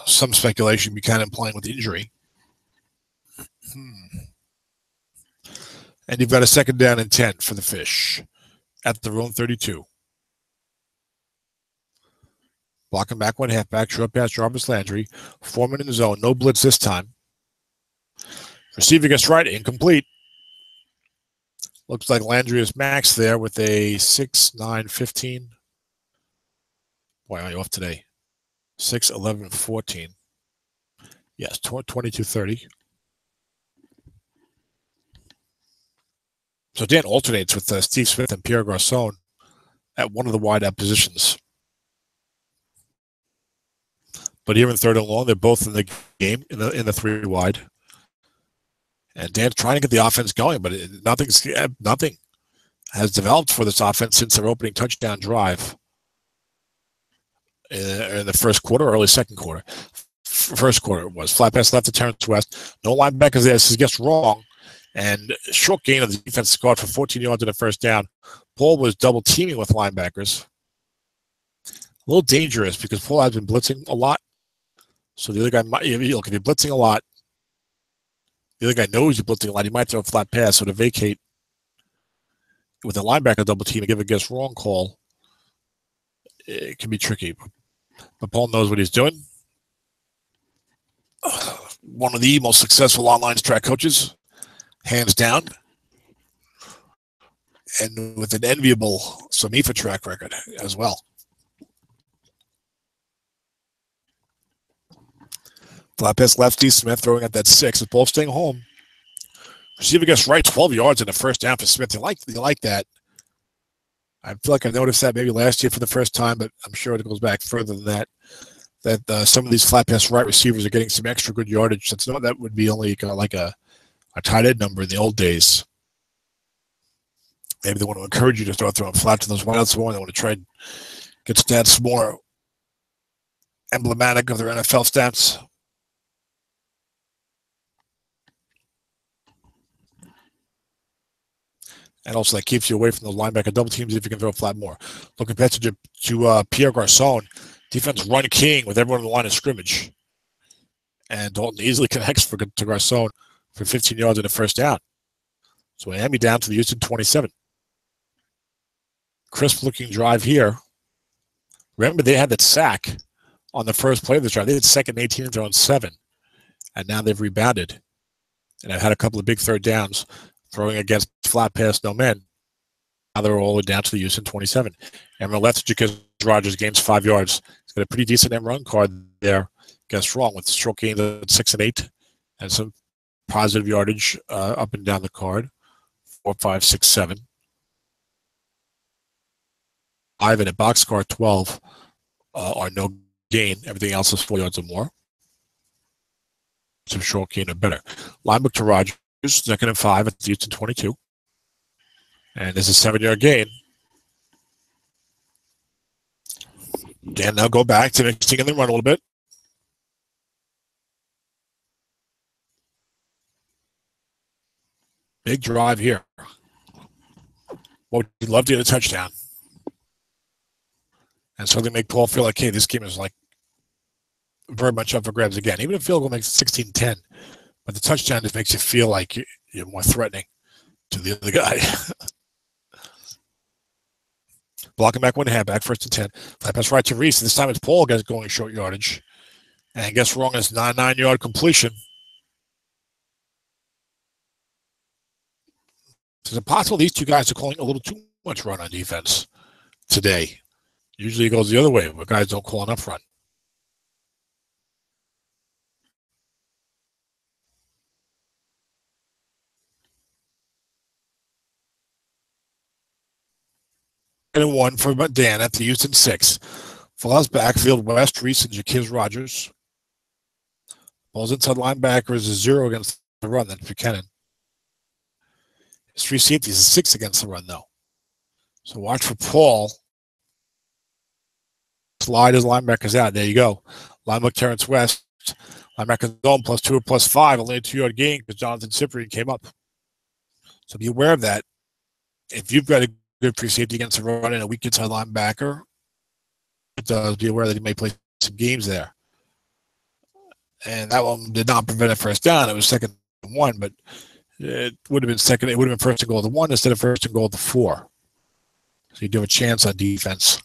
Some speculation Buchanan playing with injury. And you've got a second down and 10 for the Fish at their own 32. Blocking back one halfback, short pass Jarvis Landry. Foreman in the zone, no blitz this time. Receiver gets right, incomplete. Looks like Landry is max there with a 6-9-15. Boy, am I off today. 6-11-14. Yes, 22-30. So Dan alternates with Steve Smith and Pierre Garçon at one of the wide-out positions. But here in 3rd and long, they're both in the game in the 3 wide. And Dan's trying to get the offense going, but nothing has developed for this offense since their opening touchdown drive in the first quarter, early second quarter. First quarter was flat pass left to Terrence West. No linebackers there. This is just wrong. And short gain of the defense scored for 14 yards and a first down. Paul was double teaming with linebackers. A little dangerous because Paul has been blitzing a lot. So the other guy might, look, if you're blitzing a lot, the other guy knows you're blitzing a lot. He might throw a flat pass. So to vacate with a linebacker double team and give a guess wrong call, it can be tricky. But Paul knows what he's doing. One of the most successful online track coaches, hands down, and with an enviable SOMIFA track record as well. Flat pass lefty, Smith throwing at that 6. It's Paul staying home. Receiver gets right, 12 yards in the first down for Smith. You like that. I feel like I noticed that maybe last year for the first time, but I'm sure it goes back further than that. That some of these flat pass right receivers are getting some extra good yardage. That would be only like a tight end number in the old days. Maybe they want to encourage you to start throwing flat to those wideouts more. They want to try and get stats more emblematic of their NFL stats. And also that keeps you away from those linebacker double teams if you can throw flat more. Looking back to Pierre Garcon. Defense run king with everyone in the line of scrimmage. And Dalton easily connects to Garcon for 15 yards and a first down. So Miami down to the Houston 27. Crisp looking drive here. Remember, they had that sack on the first play of this drive. They had second 18 and throwing 7. And now they've rebounded. And have had a couple of big third downs throwing against flat pass, no men. Now they're all the way down to the Houston 27. And on the left, because Rogers gains 5 yards. He's got a pretty decent end run card there. Guess wrong with short gains at 6 and 8 and some positive yardage up and down the card. 4, 5, 6, 7. 5 and a box score 12 are no gain. Everything else is 4 yards or more. Some short gain or better. Line book to Rogers, 2nd and 5 at the Houston 22. And there's a 7-yard gain. Dan now go back to mixing in the run a little bit. Big drive here. Well, we'd love to get a touchdown. And so they make Paul feel like, hey, this game is like very much up for grabs again. Even if field goal makes it 16-10, but the touchdown just makes you feel like you're more threatening to the other guy. Blocking back 1.5, back 1st and 10. Flat pass right to Reese. This time it's Paul guys going short yardage. And guess wrong is 9-yard completion. Is it possible these two guys are calling a little too much run on defense today? Usually it goes the other way, where guys don't call enough run. And 1 for Dan at the Houston 6. Falls backfield, West, Reese, and Jaquiz Rogers. Ball's inside linebacker is a 0 against the run. That's Buchanan. His 3 safeties is 6 against the run, though. So watch for Paul. Slide his linebackers out. There you go. Linebacker Terrence West. Linebacker zone +2 or +5. Only a 2-yard gain because Jonathan Cyprian came up. So be aware of that. If you've got a good free safety against the run and a weak inside linebacker, be aware that he may play some games there. And that one did not prevent a first down. It was 2nd and 1, but it would have been second. It would have been 1st and goal to 1 instead of 1st and goal to 4. So you do have a chance on defense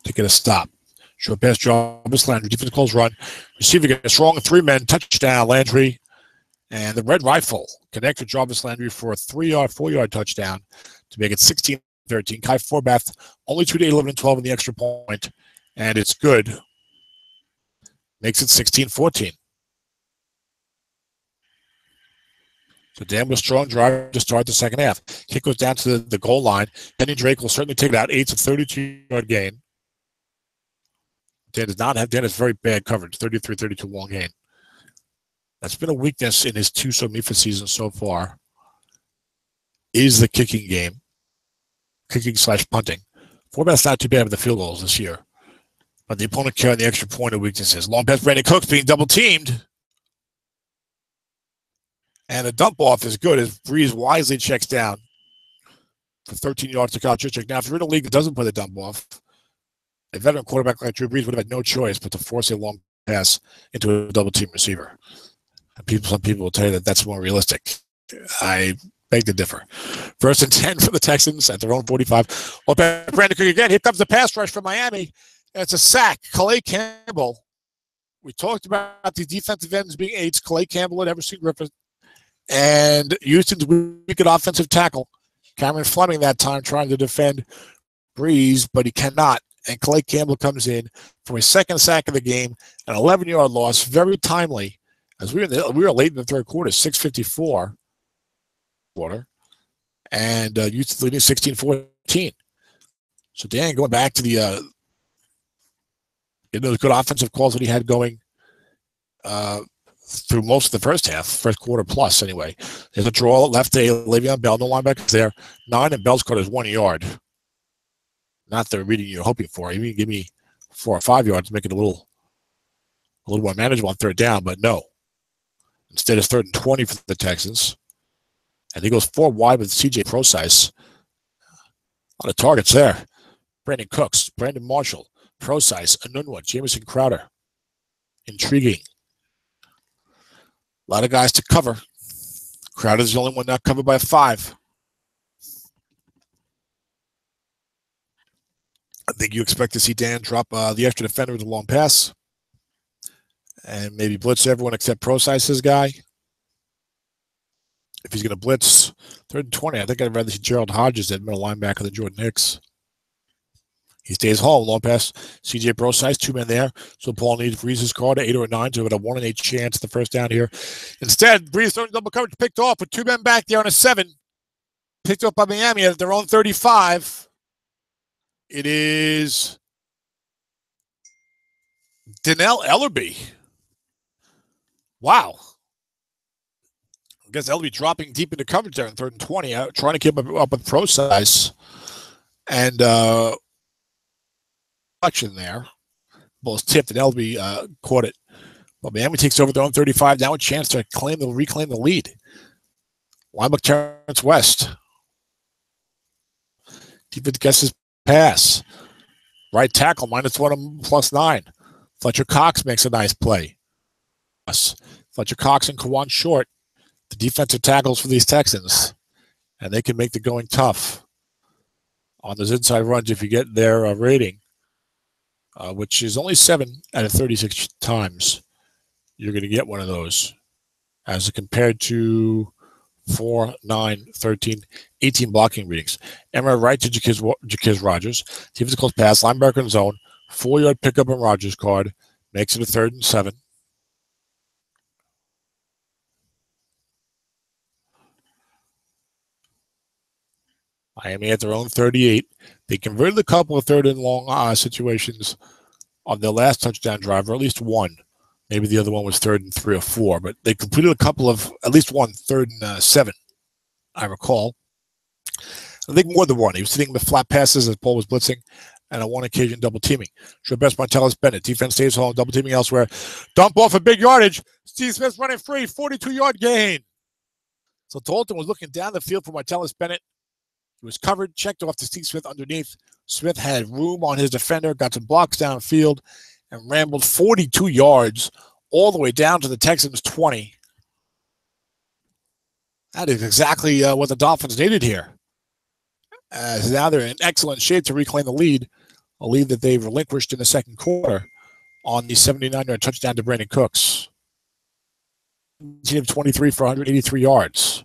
to get a stop. Short pass, Jarvis Landry. Defense calls run. Receiver gets wrong. 3 men. Touchdown, Landry. And the Red Rifle connected Jarvis Landry for a 4-yard touchdown to make it 16-13. Kai Forbath only 2 to 11 and 12 in the extra point, and it's good. Makes it 16-14. So Dan with strong drive to start the second half. Kick goes down to the goal line. Kenny Drake will certainly take it out. 8's a 32-yard gain. Dan does not have. Dan has very bad coverage. 33-32 long gain. That's been a weakness in his 2 SOMIFA seasons so far, is the kicking game, kicking/punting. Format's not too bad with the field goals this year, but the opponent carrying the extra point of weaknesses. Long pass, Brandon Cooks being double teamed. And the dump off is good as Breeze wisely checks down for 13 yards to Kyle Juszczyk. Now, if you're in a league that doesn't play the dump off, a veteran quarterback like Drew Brees would have had no choice but to force a long pass into a double team receiver. And some people will tell you that that's more realistic. I beg to differ. 1st and 10 for the Texans at their own 45. Well, Brandon Cooke again. Here comes the pass rush from Miami. And it's a sack. Calais Campbell. We talked about these defensive ends being aids. Calais Campbell and Everson Griffin. And Houston's weak at offensive tackle. Cameron Fleming that time trying to defend Breeze, but he cannot. And Calais Campbell comes in for his 2nd sack of the game, an 11-yard loss, very timely. As we were late in the 3rd quarter, 6:54 quarter, and Houston leading 16-14. So Dan, going back to the those good offensive calls that he had going through most of the first quarter plus anyway. There's a draw left to Le'Veon Bell, no linebackers there. 9, and Bell's caught is 1 yard. Not the reading you're hoping for. You give me 4 or 5 yards, make it a little more manageable on 3rd down, but no. Instead, it's 3rd and 20 for the Texans. And he goes 4 wide with CJ Procise. A lot of targets there. Brandon Cooks, Brandon Marshall, Procise, Anunwa, Jamison Crowder. Intriguing. A lot of guys to cover. Crowder's the only one not covered by a 5. I think you expect to see Dan drop the extra defender with a long pass and maybe blitz everyone except Procise's guy. If he's going to blitz 3rd and 20, I think I'd rather see Gerald Hodges at middle linebacker than Jordan Hicks. He stays home. Long pass. CJ Procise, 2 men there. So Paul needs Breeze's card to 8 or 9 to have a 1 in 8 chance at the first down here. Instead, Breeze throwing double coverage, picked off with 2 men back there on a 7. Picked up by Miami at their own 35. It is Dannell Ellerby. Wow. I guess Ellerby dropping deep into coverage there in 3rd and 20, trying to keep up with Procise. And action there. Ball is tipped, and Ellerby caught it. But Miami takes over their own 35. Now a chance to reclaim the lead. Linebacker Terrence West. Defense guesses pass. Right tackle, -1 +9. Fletcher Cox makes a nice play. Fletcher Cox and Kawan Short, the defensive tackles for these Texans. And they can make the going tough on those inside runs if you get their rating, which is only 7 out of 36 times. You're going to get one of those as compared to 4, 9, 13, 18 blocking readings. Emma right to Jaquiz Rogers. Defensive close pass, linebacker in zone, 4-yard pickup on Rogers' card, makes it a 3rd and 7. Miami at their own 38. They converted a couple of 3rd and long situations on their last touchdown drive, or at least one. Maybe the other one was 3rd and 3 or 4, but they completed a couple of, at least one 3rd and 7, I recall. I think more than one. He was sitting with flat passes as Paul was blitzing, and on one occasion double teaming. Sure best Martellus Bennett. Defense stays home, double teaming elsewhere. Dump off a big yardage. Steve Smith running free, 42-yard gain. So Dalton was looking down the field for Martellus Bennett. He was covered, checked off to Steve Smith underneath. Smith had room on his defender, got some blocks downfield, and rambled 42 yards all the way down to the Texans' 20. That is exactly what the Dolphins needed here. As now they're in excellent shape to reclaim the lead, a lead that they relinquished in the 2nd quarter on the 79-yard touchdown to Brandon Cooks. 23 for 183 yards.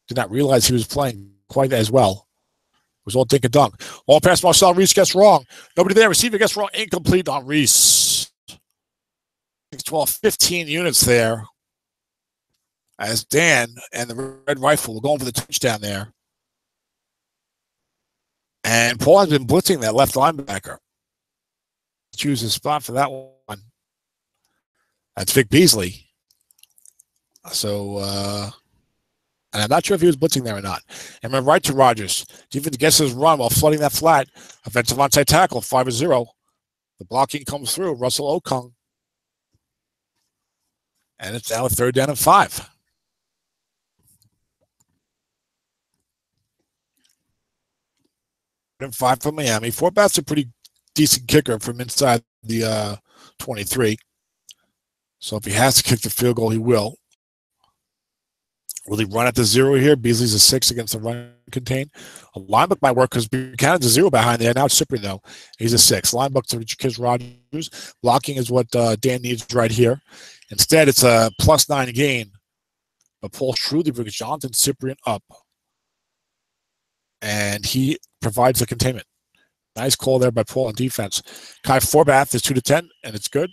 Did not realize he was playing quite as well. It was all dink and dunk. All pass Marcel Reese gets wrong. Nobody there. Receiver gets wrong. Incomplete on Reese. 12, 15 units there. As Dan and the Red Rifle were going for the touchdown there. And Paul has been blitzing that left linebacker. Choose a spot for that one. That's Vic Beasley. So, and I'm not sure if he was blitzing there or not. And went right to Rodgers. Defense guesses run while flooding that flat. Offensive onside tackle, 5-0. The blocking comes through. Russell Okung. And it's now a 3rd down and 5. And 5 for Miami. Forbath's a pretty decent kicker from inside the 23. So if he has to kick the field goal, he will. Will he run at the 0 here? Beasley's a 6 against the run contain. A linebacker might work because Buchanan's a 0 behind there. Now it's Cyprian, though. He's a 6. Linebacker to Chris Rodgers. Blocking is what Dan needs right here. Instead, it's a +9 gain. But Paul shrewdly brings Jonathan Cyprian up. And he provides the containment. Nice call there by Paul on defense. Kai Forbath is 2-10, and it's good.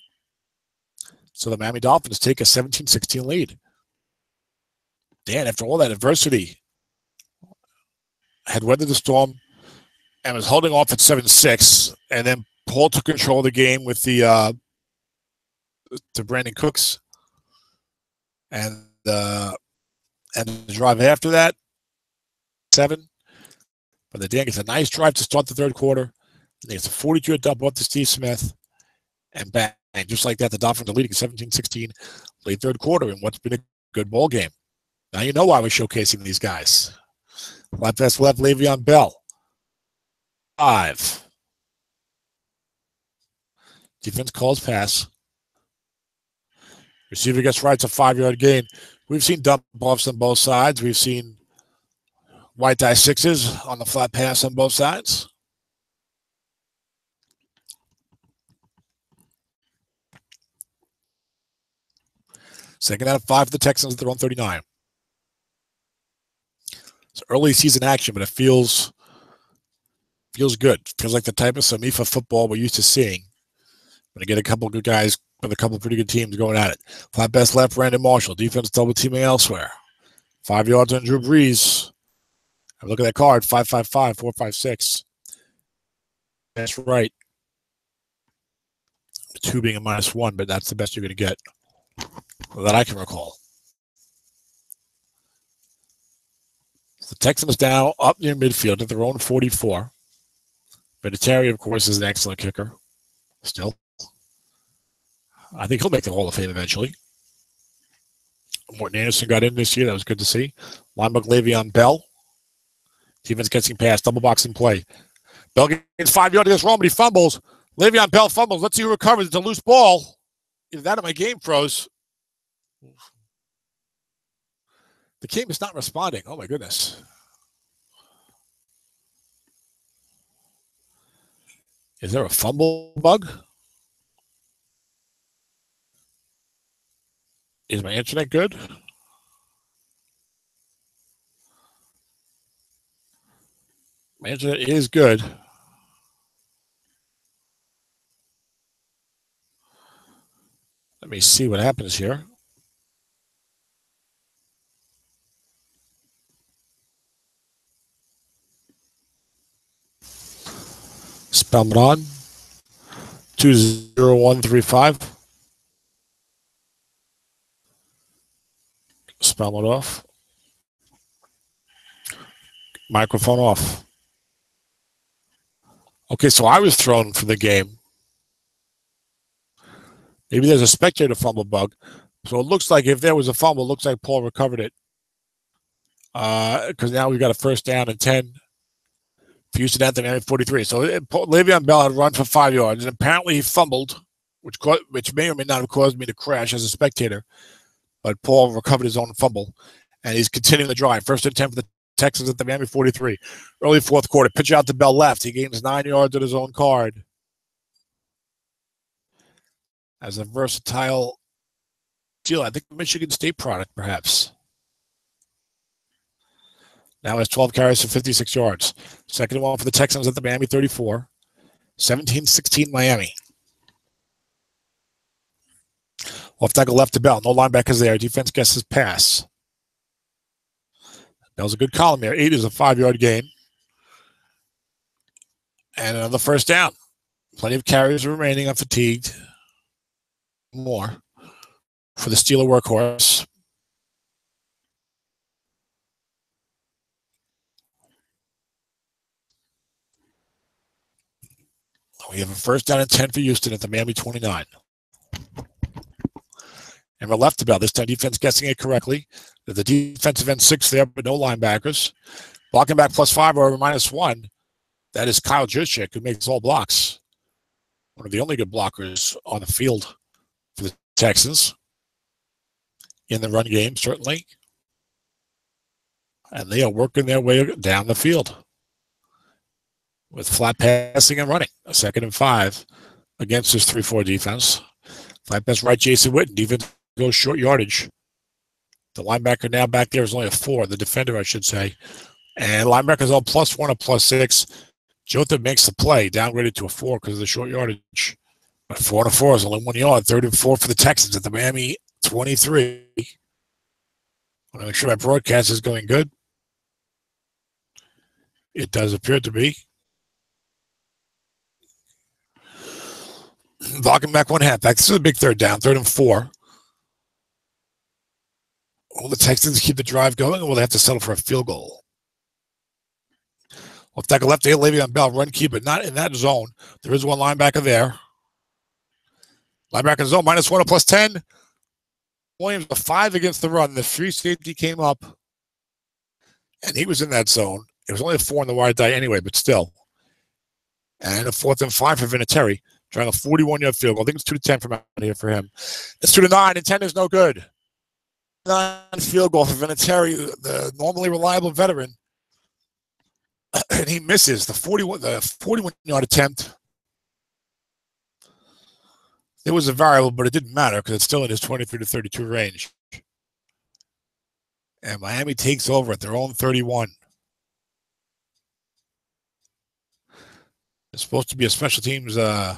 So the Miami Dolphins take a 17-16 lead. Dan, after all that adversity, had weathered the storm and was holding off at 7-6, and then Paul took control of the game with the Brandon Cooks, and the drive after that, 7. But the Dan gets a nice drive to start the 3rd quarter. And he gets a 42 dump off to Steve Smith, and bang, just like that, the Dolphins are leading 17-16 late 3rd quarter in what's been a good ball game. Now you know why we're showcasing these guys. Left pass left, Le'Veon Bell. 5. Defense calls pass. Receiver gets right, it's a 5-yard gain. We've seen dump offs on both sides. We've seen white die 6s on the flat pass on both sides. Second out of 5 for the Texans at their own 39. It's early season action, but it feels good. Feels like the type of SOMIFA football we're used to seeing. When you get a couple good guys with a couple pretty good teams going at it. Flat pass left, Brandon Marshall. Defense double teaming elsewhere. 5 yards on Drew Brees. And look at that card, 5.55, 4.56. That's right. 2 being a -1, but that's the best you're going to get that I can recall. The Texans now up near midfield at their own 44. Vinatieri, of course, is an excellent kicker. Still. I think he'll make the Hall of Fame eventually. Morton Anderson got in this year. That was good to see. Linebacker Le'Veon Bell. Defense getting past. Double box in play. Bell gets 5 yards against Rome, but he fumbles. Le'Veon Bell fumbles. Let's see who recovers. It's a loose ball. Either that or my game froze. The game is not responding. Oh, my goodness. Is there a fumble bug? Is my internet good? My internet is good. Let me see what happens here. Spellman 20135. Spell it off. Microphone off. Okay, so I was thrown for the game. Maybe there's a spectator fumble bug. So it looks like if there was a fumble, it looks like Paul recovered it. Because now we've got a 1st down and 10. Houston at the 43. So Le'Veon Bell had run for 5 yards, and apparently he fumbled, which may or may not have caused me to crash as a spectator. But Paul recovered his own fumble, and he's continuing the drive. 1st and 10 for the Texans at the Miami 43. Early 4th quarter. Pitch out to Bell left. He gains 9 yards at his own card. As a versatile deal, I think Michigan State product, perhaps. Now has 12 carries for 56 yards. 2nd and 1 for the Texans at the Miami 34. 17-16 Miami. Off tackle left to Bell. No linebackers there. Defense guesses pass. Bell's a good column there. 8 is a 5-yard gain. And another 1st down. Plenty of carries remaining. Unfatigued. More for the Steeler workhorse. We have a first down and 10 for Houston at the Miami 29. And we're left to Bell. This time defense guessing it correctly. The defensive end 6 there, but no linebackers. Blocking back +5 or -1. That is Kyle Juszczyk, who makes all blocks. One of the only good blockers on the field for the Texans. In the run game, certainly. And they are working their way down the field with flat passing and running. A 2nd and 5 against this 3-4 defense. Flat pass right, Jason Witten. Defense goes short yardage. The linebacker now back there is only a 4. The defender, I should say. And linebackers all +1 or +6. Jota makes the play, downgraded to a 4 because of the short yardage. But 4 and a 4 is only 1 yard. 3rd and 4 for the Texans at the Miami 23. I want to make sure my broadcast is going good. It does appear to be. Blocking back 1 halfback. This is a big 3rd down. 3rd and 4. Will the Texans keep the drive going, or will they have to settle for a field goal? Left tackle left, Le'Veon Bell, run key, but not in that zone. There is one linebacker there. Linebacker zone, -1 or +10. Williams, a 5 against the run. The free safety came up, and he was in that zone. It was only a 4 in the wide die anyway, but still. And a 4th and 5 for Vinatieri, trying a 41-yard field goal. I think it's 2 to 10 from out here for him. It's 2 to 9, and 10 is no good. 9 field goal for Vinatieri, the normally reliable veteran. And he misses the 41-yard attempt. It was a variable, but it didn't matter because it's still in his 23 to 32 range. And Miami takes over at their own 31. It's supposed to be a special teams or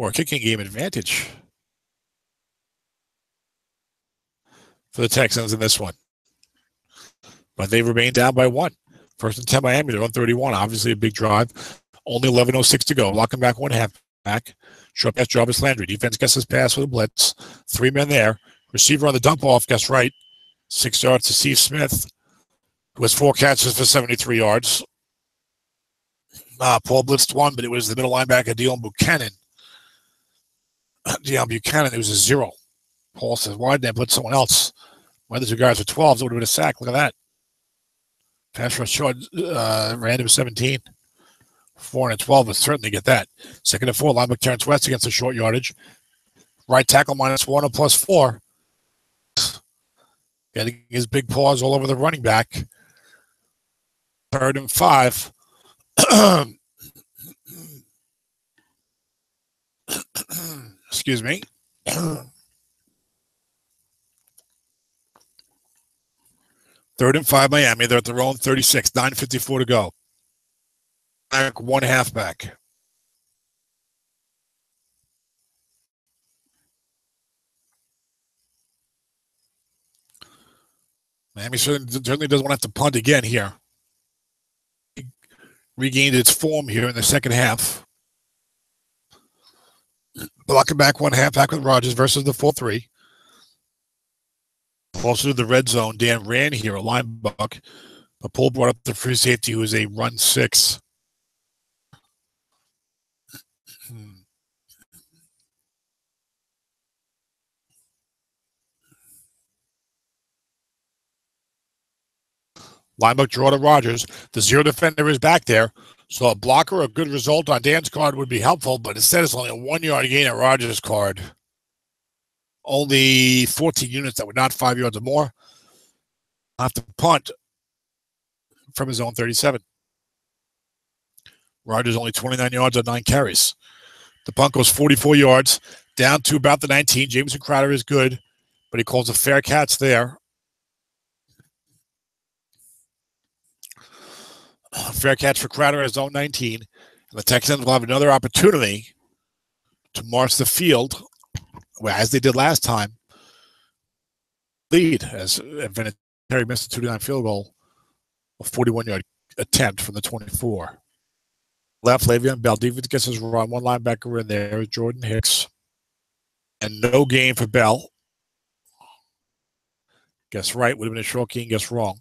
a kicking game advantage for the Texans in this one. But they remain down by 1. 1st and 10 Miami, they're on 31. Obviously a big drive. Only 11:06 to go. Locking back 1 halfback. Short pass, Jarvis Landry. Defense gets his pass with a blitz. 3 men there. Receiver on the dump off, guess right. 6 yards to Steve Smith, who has 4 catches for 73 yards. Paul blitzed 1, but it was the middle linebacker, Deion Buchanan. It was a 0. Paul says, why didn't I blitz someone else? One of the 2 guys were 12s, it would have been a sack. Look at that. Pass rush short, random 17. 4 and 12 would certainly get that. 2nd and 4, linebacker Terrence West against the short yardage. Right tackle -1 or +4. Getting his big paws all over the running back. 3rd and 5. Excuse me. 3rd and 5 Miami. They're at their own 36. 9:54 to go. Back 1 halfback. Miami certainly doesn't want to have to punt again here. Regained its form here in the second half. Blocking back 1 halfback with Rodgers versus the 4-3. Closer to the red zone. Dan ran here, a line buck. But Poole brought up the free safety, who is a run 6. Linebacker draw to Rodgers. The 0 defender is back there. So a blocker, a good result on Dan's card would be helpful, but instead it's only a 1-yard gain at Rodgers' card. Only 14 units that were not 5 yards or more. Have to punt from his own 37. Rodgers only 29 yards on 9 carries. The punt goes 44 yards, down to about the 19. Jameson Crowder is good, but he calls a fair catch there. Fair catch for Crowder at his own 19. And the Texans will have another opportunity to march the field, as they did last time. Lead as Vinatieri missed a 2-9 field goal, a 41-yard attempt from the 24. Left, Le'Veon Bell. Defense gets his run. 1 linebacker in there, Jordan Hicks. And no gain for Bell. Guess right. Would have been a short gain. Guess wrong.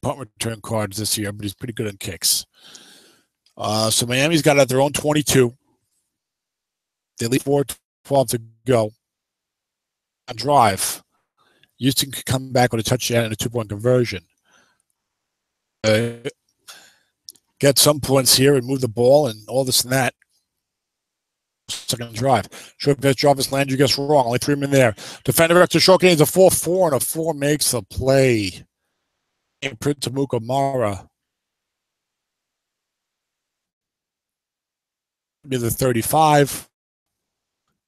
punt return cards this year, but he's pretty good on kicks. So Miami's got it at their own 22. They leave 4:12 to go. On drive, Houston could come back with a touchdown and a 2-point conversion. Get some points here and move the ball and all this and that. Second drive. Short pass, Jarvis Landry gets wrong. Only 3 men there. Defender extra short gains a 4-4, and a 4 makes the play. Imprint to Mukamara. Be the 35.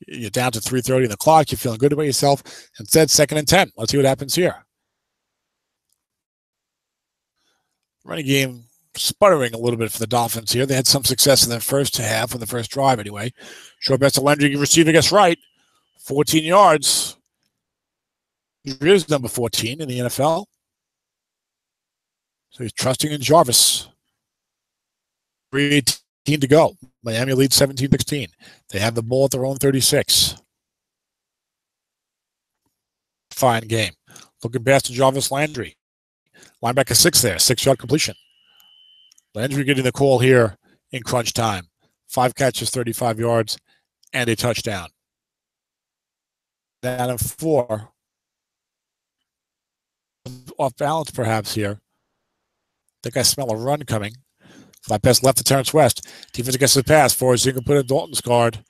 You're down to 3:30 in the clock. You're feeling good about yourself. Instead, 2nd and 10. Let's see what happens here. Running game sputtering a little bit for the Dolphins here. They had some success in the first half, on the first drive anyway. Short pass to Landry, receiver gets right. 14 yards. Here's number 14 in the NFL. So he's trusting in Jarvis. 3:18 to go. Miami leads 17-16. They have the ball at their own 36. Fine game. Looking past to Jarvis Landry. Linebacker 6 there. 6-yard completion. Landry getting the call here in crunch time. 5 catches, 35 yards, and a touchdown. Down to 4. Off balance perhaps here. I think I smell a run coming. Flat pass left to Terrence West. Defense gets the pass. Forward, so you can put in Dalton's guard.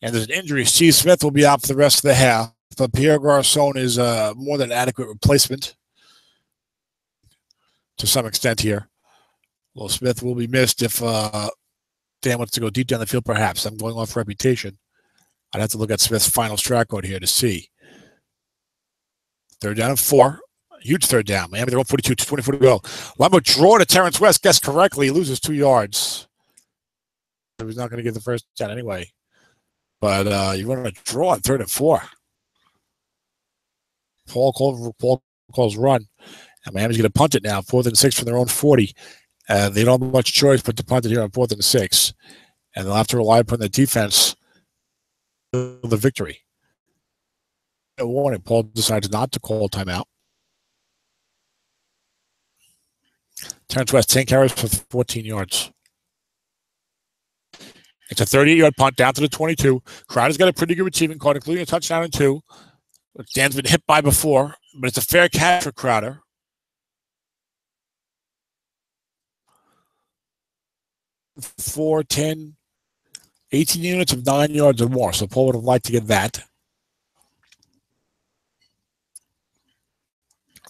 And there's an injury. Steve Smith will be out for the rest of the half. But Pierre Garçon is a more than adequate replacement to some extent here. Well, Smith will be missed if Dan wants to go deep down the field, perhaps. I'm going off reputation. I'd have to look at Smith's final strat code here to see. 3rd down and 4. Huge 3rd down. Miami, they're on 42, 24 to go. Lambo draw to Terrence West. Guessed correctly. He loses 2 yards. So he's not going to get the first down anyway. But you want to draw on 3rd and 4. Paul calls run. And Miami's going to punt it now. 4th and 6 from their own 40. They don't have much choice but to punt it here on 4th and 6. And they'll have to rely upon the defense for the victory. A warning. Paul decides not to call timeout. Terrence West, 10 carries for 14 yards. It's a 38-yard punt down to the 22. Crowder's got a pretty good receiving card, including a touchdown and 2. Which Dan's been hit by before, but it's a fair catch for Crowder. 4, 10, 18 units of 9 yards or more. So Paul would have liked to get that.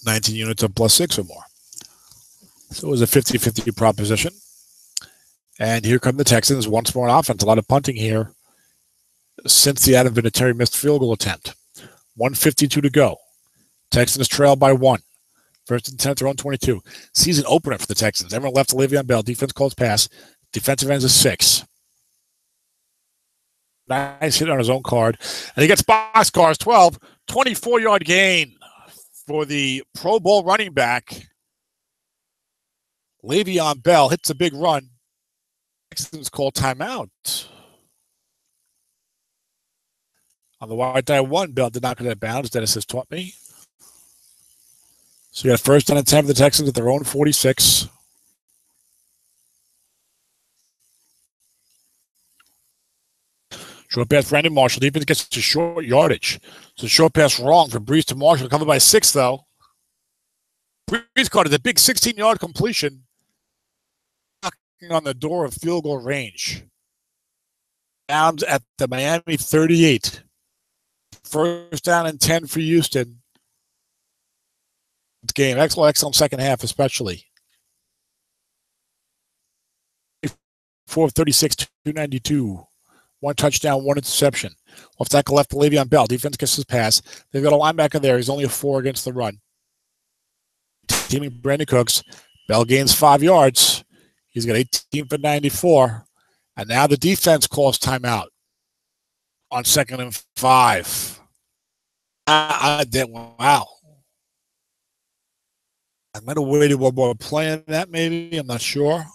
19 units of +6 or more. So it was a 50-50 proposition. And here come the Texans once more on offense. A lot of punting here since the Adam Vinatieri missed field goal attempt. 1:52 to go. Texans trail by 1. 1st and 10 at their own 22. Season opener for the Texans. Everyone left to Le'Veon Bell. Defense calls pass. Defensive ends is 6. Nice hit on his own card. And he gets box cars 12. 24-yard gain for the Pro Bowl running back. Le'Veon Bell hits a big run. Texans call timeout. On the wide die 1, Bell did not get out of bounds. Dennis has taught me. So you got 1st down and 10 for the Texans at their own 46. Short pass for Randy Marshall. Defense gets to short yardage. So short pass wrong for Brees to Marshall. Covered by 6, though. Brees caught it. A big 16-yard completion. Knocking on the door of field goal range. Downs at the Miami 38. 1st down and 10 for Houston. Game. Excellent 2nd half, especially. 4:36, 292. 1 touchdown, 1 interception. Off tackle left to Le'Veon Bell. Defense gets his pass. They've got a linebacker there. He's only a 4 against the run. Teaming Brandon Cooks. Bell gains 5 yards. He's got 18 for 94. And now the defense calls timeout on 2nd and 5. Wow. I might have waited one more play on that, maybe. I'm not sure.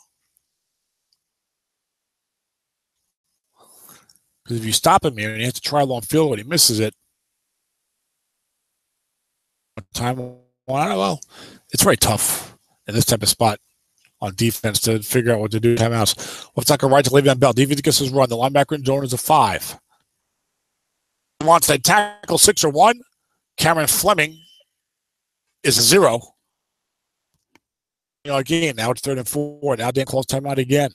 Because if you stop him here and he has to try a long field and he misses it, well, it's very tough. in this type of spot on defense to figure out what to do. Timeouts. Looks like a right to Le'Veon Bell. Defense gets his run. The linebacker in zone is a 5. Wants a tackle 6 or 1. Cameron Fleming is a 0. Again, now it's 3rd and 4. Now Dan calls timeout again.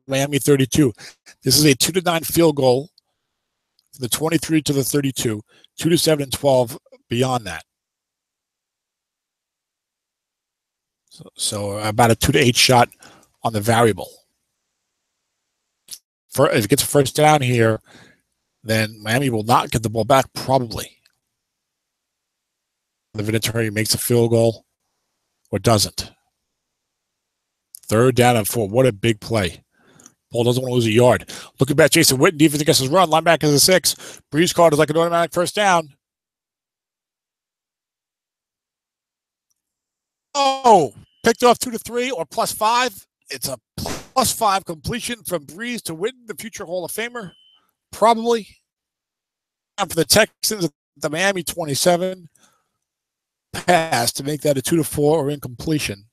Miami 32. This is a 2-9 field goal from the 23 to the 32. 2-7 and 12 beyond that. So about a 2-8 shot on the variable. If it gets a first down here, then Miami will not get the ball back, probably. The Vinatieri makes a field goal or doesn't. 3rd down and 4. What a big play. Paul doesn't want to lose a yard. Looking back, Jason Witten, defense against his run. Linebacker is a 6. Breeze card is like an automatic first down. Oh, picked off 2 to 3 or +5. It's a +5 completion from Breeze to Witten, the future Hall of Famer. Probably. And for the Texans, the Miami 27 pass to make that a 2 to 4 or incompletion.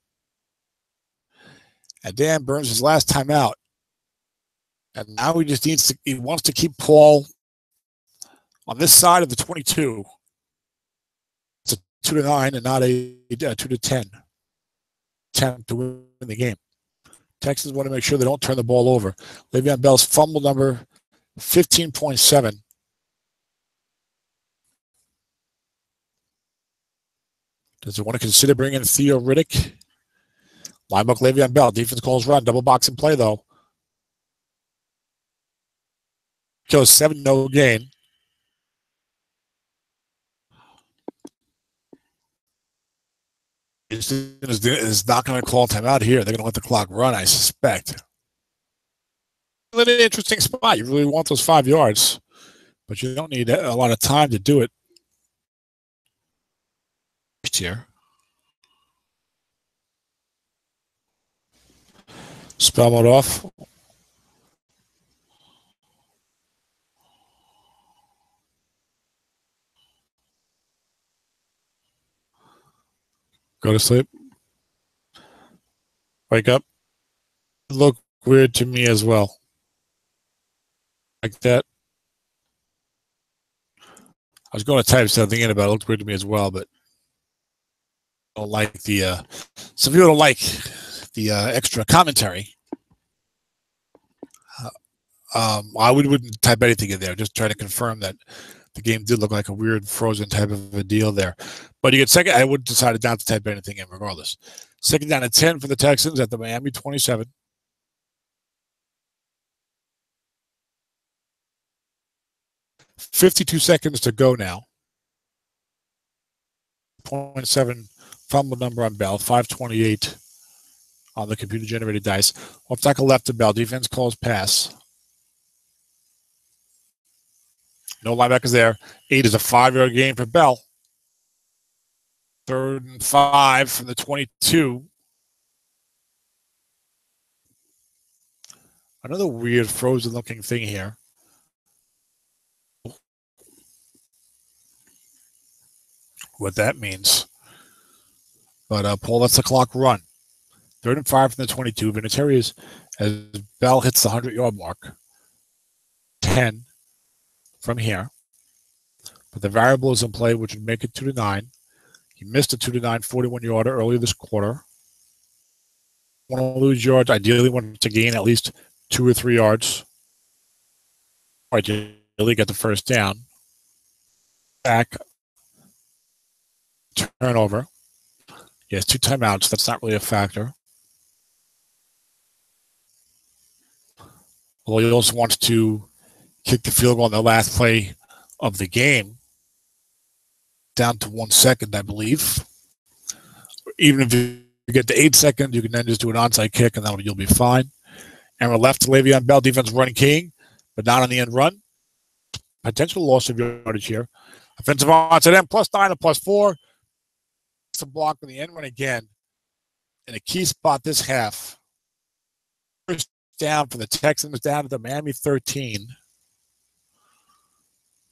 And Dan burns his last time out. And now he wants to keep Paul on this side of the 22. It's a 2-9 and not a 2-10 attempt to win the game. Texans want to make sure they don't turn the ball over. Le'Veon Bell's fumble number 15.7. Does he want to consider bringing in Theo Riddick? Linebacker Le'Veon Bell. Defense calls run. Double box and play, though. Goes 7, no gain. Is not going to call timeout here. They're going to let the clock run, I suspect. An interesting spot. You really want those 5 yards, but you don't need a lot of time to do it. Here. Spell mode off. Go to sleep. Wake up. Look weird to me as well. Like that. I was going to type something in about it. It looked weird to me as well, but I don't like the some people don't like the extra commentary. I wouldn't type anything in there. Just trying to confirm that the game did look like a weird frozen type of a deal there. But you get second. I would have decided not to type anything in regardless. 2nd down and 10 for the Texans at the Miami 27. $52 seconds to go now. 0.7 fumble number on Bell. 528 on the computer-generated dice. Off tackle left to Bell. Defense calls pass. No linebackers there. 8 is a 5-yard gain for Bell. 3rd and 5 from the 22. Another weird frozen-looking thing here. What that means. But Paul lets the clock run. 3rd and 5 from the 22. Vinatieri as Bell hits the 100-yard mark. 10 from here. But the variable is in play, which would make it 2-9. He missed a 2-9 41-yarder earlier this quarter. Want to lose yards. Ideally want to gain at least 2 or 3 yards. Ideally get the first down. Back. Turnover. He has 2 timeouts. That's not really a factor. Well, he also wants to kick the field goal on the last play of the game. Down to 1 second, I believe. Even if you get to 8 seconds, you can then just do an onside kick, and you'll be fine. And we're left to Le'Veon Bell, defense running king, but not on the end run. Potential loss of yardage here. Offensive onside end, +9 and +4. It's a block on the end run again. In a key spot this half. First down for the Texans, down to the Miami 13.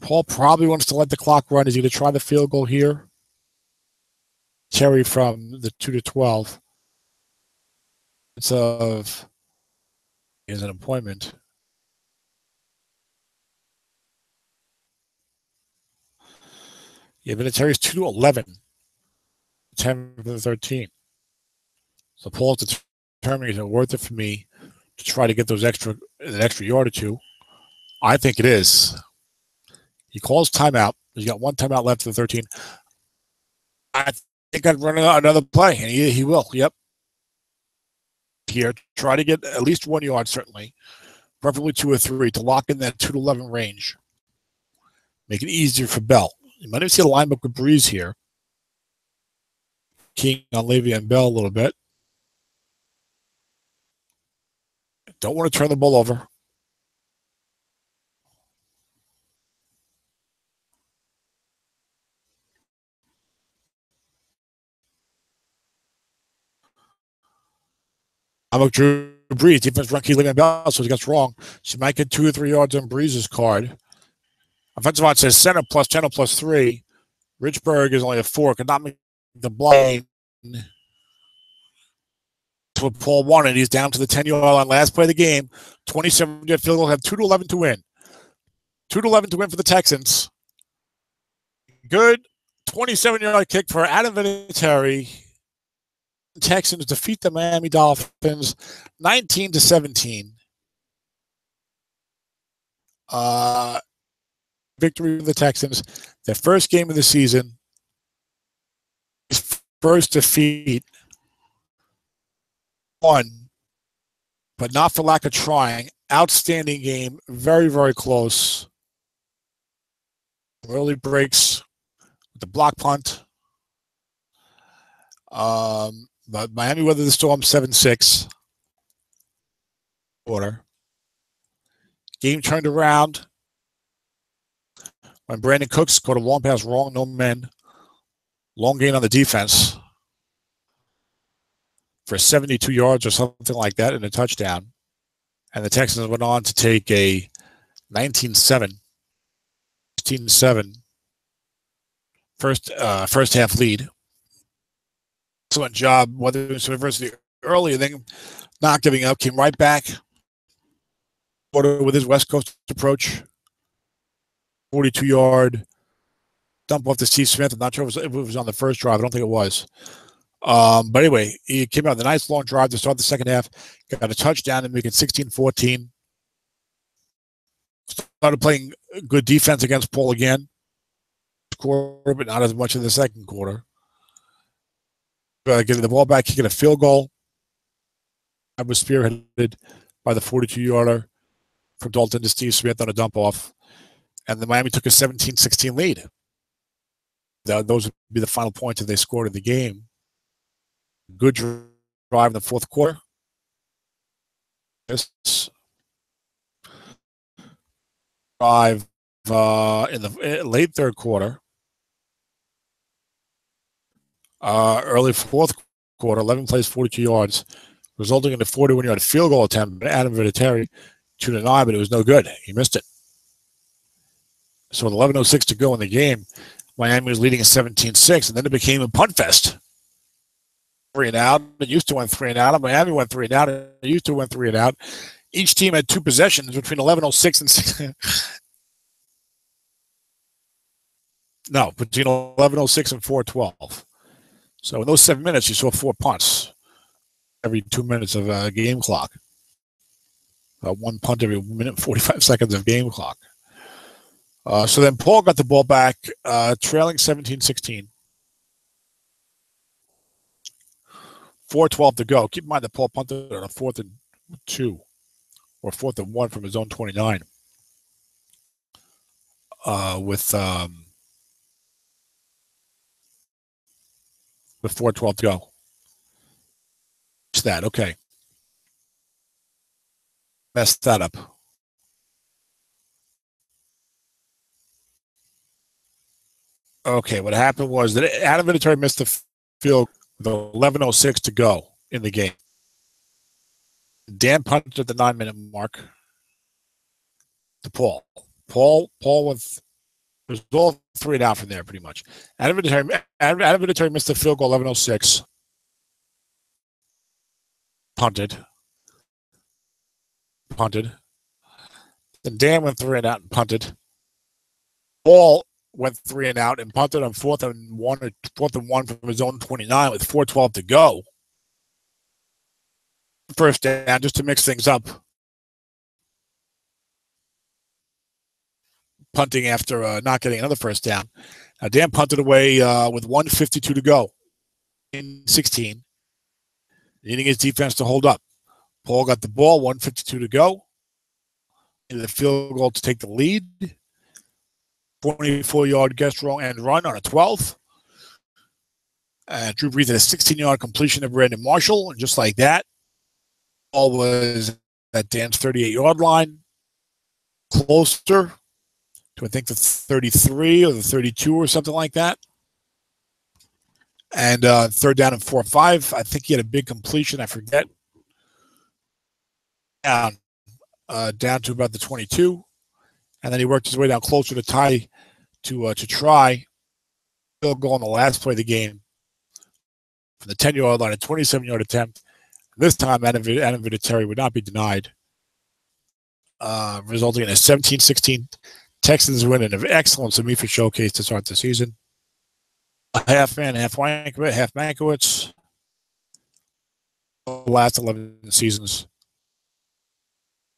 Paul probably wants to let the clock run. Is he going to try the field goal here? Terry from the 2 to 12. It's of is an appointment. Yeah, Vinatieri's 2 to 11. 10 for the 13. So Paul's determining is it worth it for me to try to get an extra yard or two. I think it is. He calls timeout. He's got one timeout left for the 13. I think I'd run another play, and he will. Yep. Here, try to get at least 1 yard, certainly. Preferably 2 or 3 to lock in that 2 to 11 range. Make it easier for Bell. You might even see a lineup with Breeze here. Keying on Le'Veon Bell a little bit. Don't want to turn the ball over. I'm a Drew Brees. Defense rookie Le'Veon Bell, so he gets wrong. She might get 2 or 3 yards on Breeze's card. Offensive line says center plus 10 or plus 3. Richburg is only a 4. Could not make the blind. That's what Paul wanted. He's down to the 10-yard line. Last play of the game. 27-yard field goal. Have 2 to 11 to win. 2 to 11 to win for the Texans. Good 27-yard kick for Adam Vinatieri. Texans defeat the Miami Dolphins 19 to 17. Victory for the Texans. Their first game of the season. First defeat. Won, but not for lack of trying. Outstanding game. Very, very close. Early breaks with the block punt. But Miami weathered the storm 7-6. Quarter. Game turned around when Brandon Cooks caught a long pass wrong, no men. Long gain on the defense for 72 yards or something like that and a touchdown. And the Texans went on to take a 19-7 first half lead. Excellent job, Weathering University early, and then not giving up, came right back with his West Coast approach. 42-yard dump off to Steve Smith. I'm not sure if it was on the first drive. I don't think it was. But anyway, he came out with a nice long drive to start the second half. Got a touchdown and make it 16-14. Started playing good defense against Paul again. Quarter, but not as much in the second quarter. Getting the ball back, kicking a field goal. I was spearheaded by the 42-yarder from Dalton to Steve Smith on a dump off. And the Miami took a 17-16 lead. Those would be the final points that they scored in the game. Good drive in the fourth quarter. This drive in the late third quarter. Early fourth quarter, 11 plays, 42 yards, resulting in a 41-yard field goal attempt by Adam Vinatieri, 2-9, but it was no good. He missed it. So with 11:06 to go in the game, Miami was leading at 17-6, and then it became a punt fest. 3 and out. It used to win 3 and out. Miami went 3 and out. It used to win 3 and out. Each team had 2 possessions between 11:06 and 6. No, between 11:06 and 4:12. So in those 7 minutes, you saw 4 punts every 2 minutes of a game clock. 1 punt every minute, 45 seconds of game clock. So then Paul got the ball back, trailing 17-16. 4:12 to go. Keep in mind that Paul punted on a 4th and 2 or 4th and 1 from his own 29. With 4:12 to go. It's that. Okay. Messed that up. Okay, what happened was that Adam Vinatieri missed the field with 11:06 to go in the game. Dan punted at the 9-minute mark to Paul. Paul went was all 3 and out from there, pretty much. Adam Vinatieri missed the field goal, 11:06. Punted. Then Dan went 3 and out and punted. Ball went 3 and out and punted on 4th and 1 from his own 29 with 4:12 to go. First down, just to mix things up. Punting after not getting another first down. Now Dan punted away with 1:52 to go in 16, needing his defense to hold up. Paul got the ball, 1:52 to go. The field goal to take the lead. 24-yard guess wrong and run on a 12th. Drew Brees had a 16-yard completion to Brandon Marshall, and just like that, ball was at Dan's 38-yard line, closer to I think the 33 or the 32 or something like that. And third down and 4-5. I think he had a big completion. I forget. Down to about the 22, and then he worked his way down closer to tie to try field goal on the last play of the game from the 10-yard line, a 27-yard attempt. This time, Adam Vinatieri would not be denied, resulting in a 17-16 Texans win and an excellent SOMIFA showcase to start the season. Half man, half Mankiewicz. The last 11 seasons.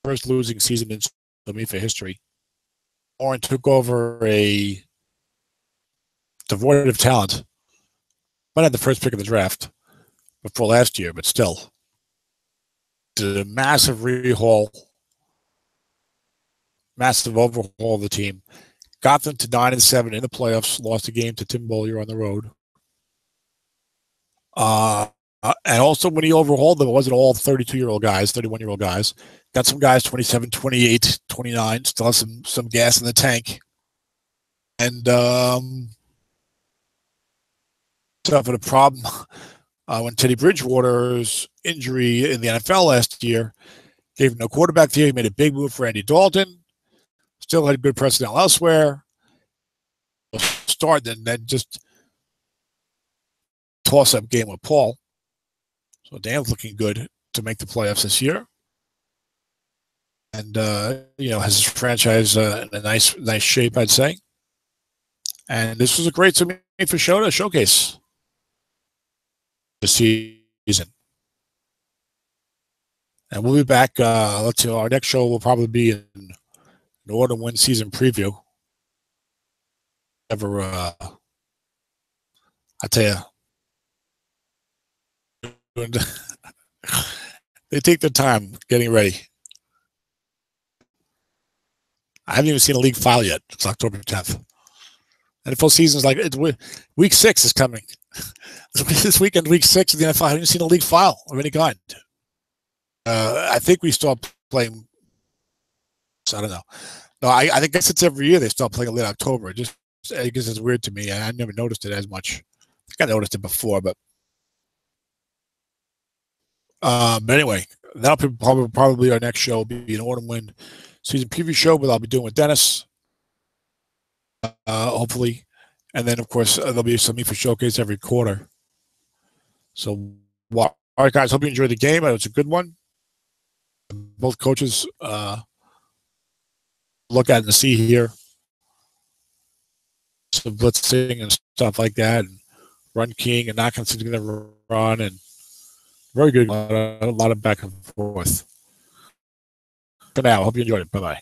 First losing season in SOMIFA history. Warren took over a devoid of talent. Might have the first pick of the draft before last year, but still. Did a massive rehaul, massive overhaul of the team. Got them to 9-7 in the playoffs. Lost a game to Tim Bollier on the road. And also when he overhauled them, it wasn't all 32-year-old guys, 31-year-old guys. Got some guys 27, 28, 29, still have some gas in the tank. And suffered a problem when Teddy Bridgewater's injury in the NFL last year gave him no quarterback there. He made a big move for Andy Dalton. Still had good personnel elsewhere. Start and then just toss-up game with Paul. So Dan's looking good to make the playoffs this year. And, has his franchise in a nice shape, I'd say. And this was a great SOMIFA showcase this season. And we'll be back. Let's see, our next show will probably be in an autumn win season preview. I tell you, they take their time getting ready. I haven't even seen a league file yet. It's October 10th. NFL season's like, week 6 is coming. This weekend, week 6 of the NFL, I haven't seen a league file of any kind. I think we start playing, I don't know. No, I think it's every year they start playing in late October. I guess it's weird to me. I never noticed it as much. I think I noticed it before, but anyway, that'll probably our next show will be an autumn win season preview show, but I'll be doing with Dennis, hopefully. And then, of course, there'll be a SOMIFA showcase every quarter. So, all right, guys, hope you enjoyed the game. It was a good one. Both coaches look at and see here. Some blitzing and stuff like that, and run keying and not considering the run, and very good. A lot of back and forth. For now, hope you enjoyed it. Bye-bye.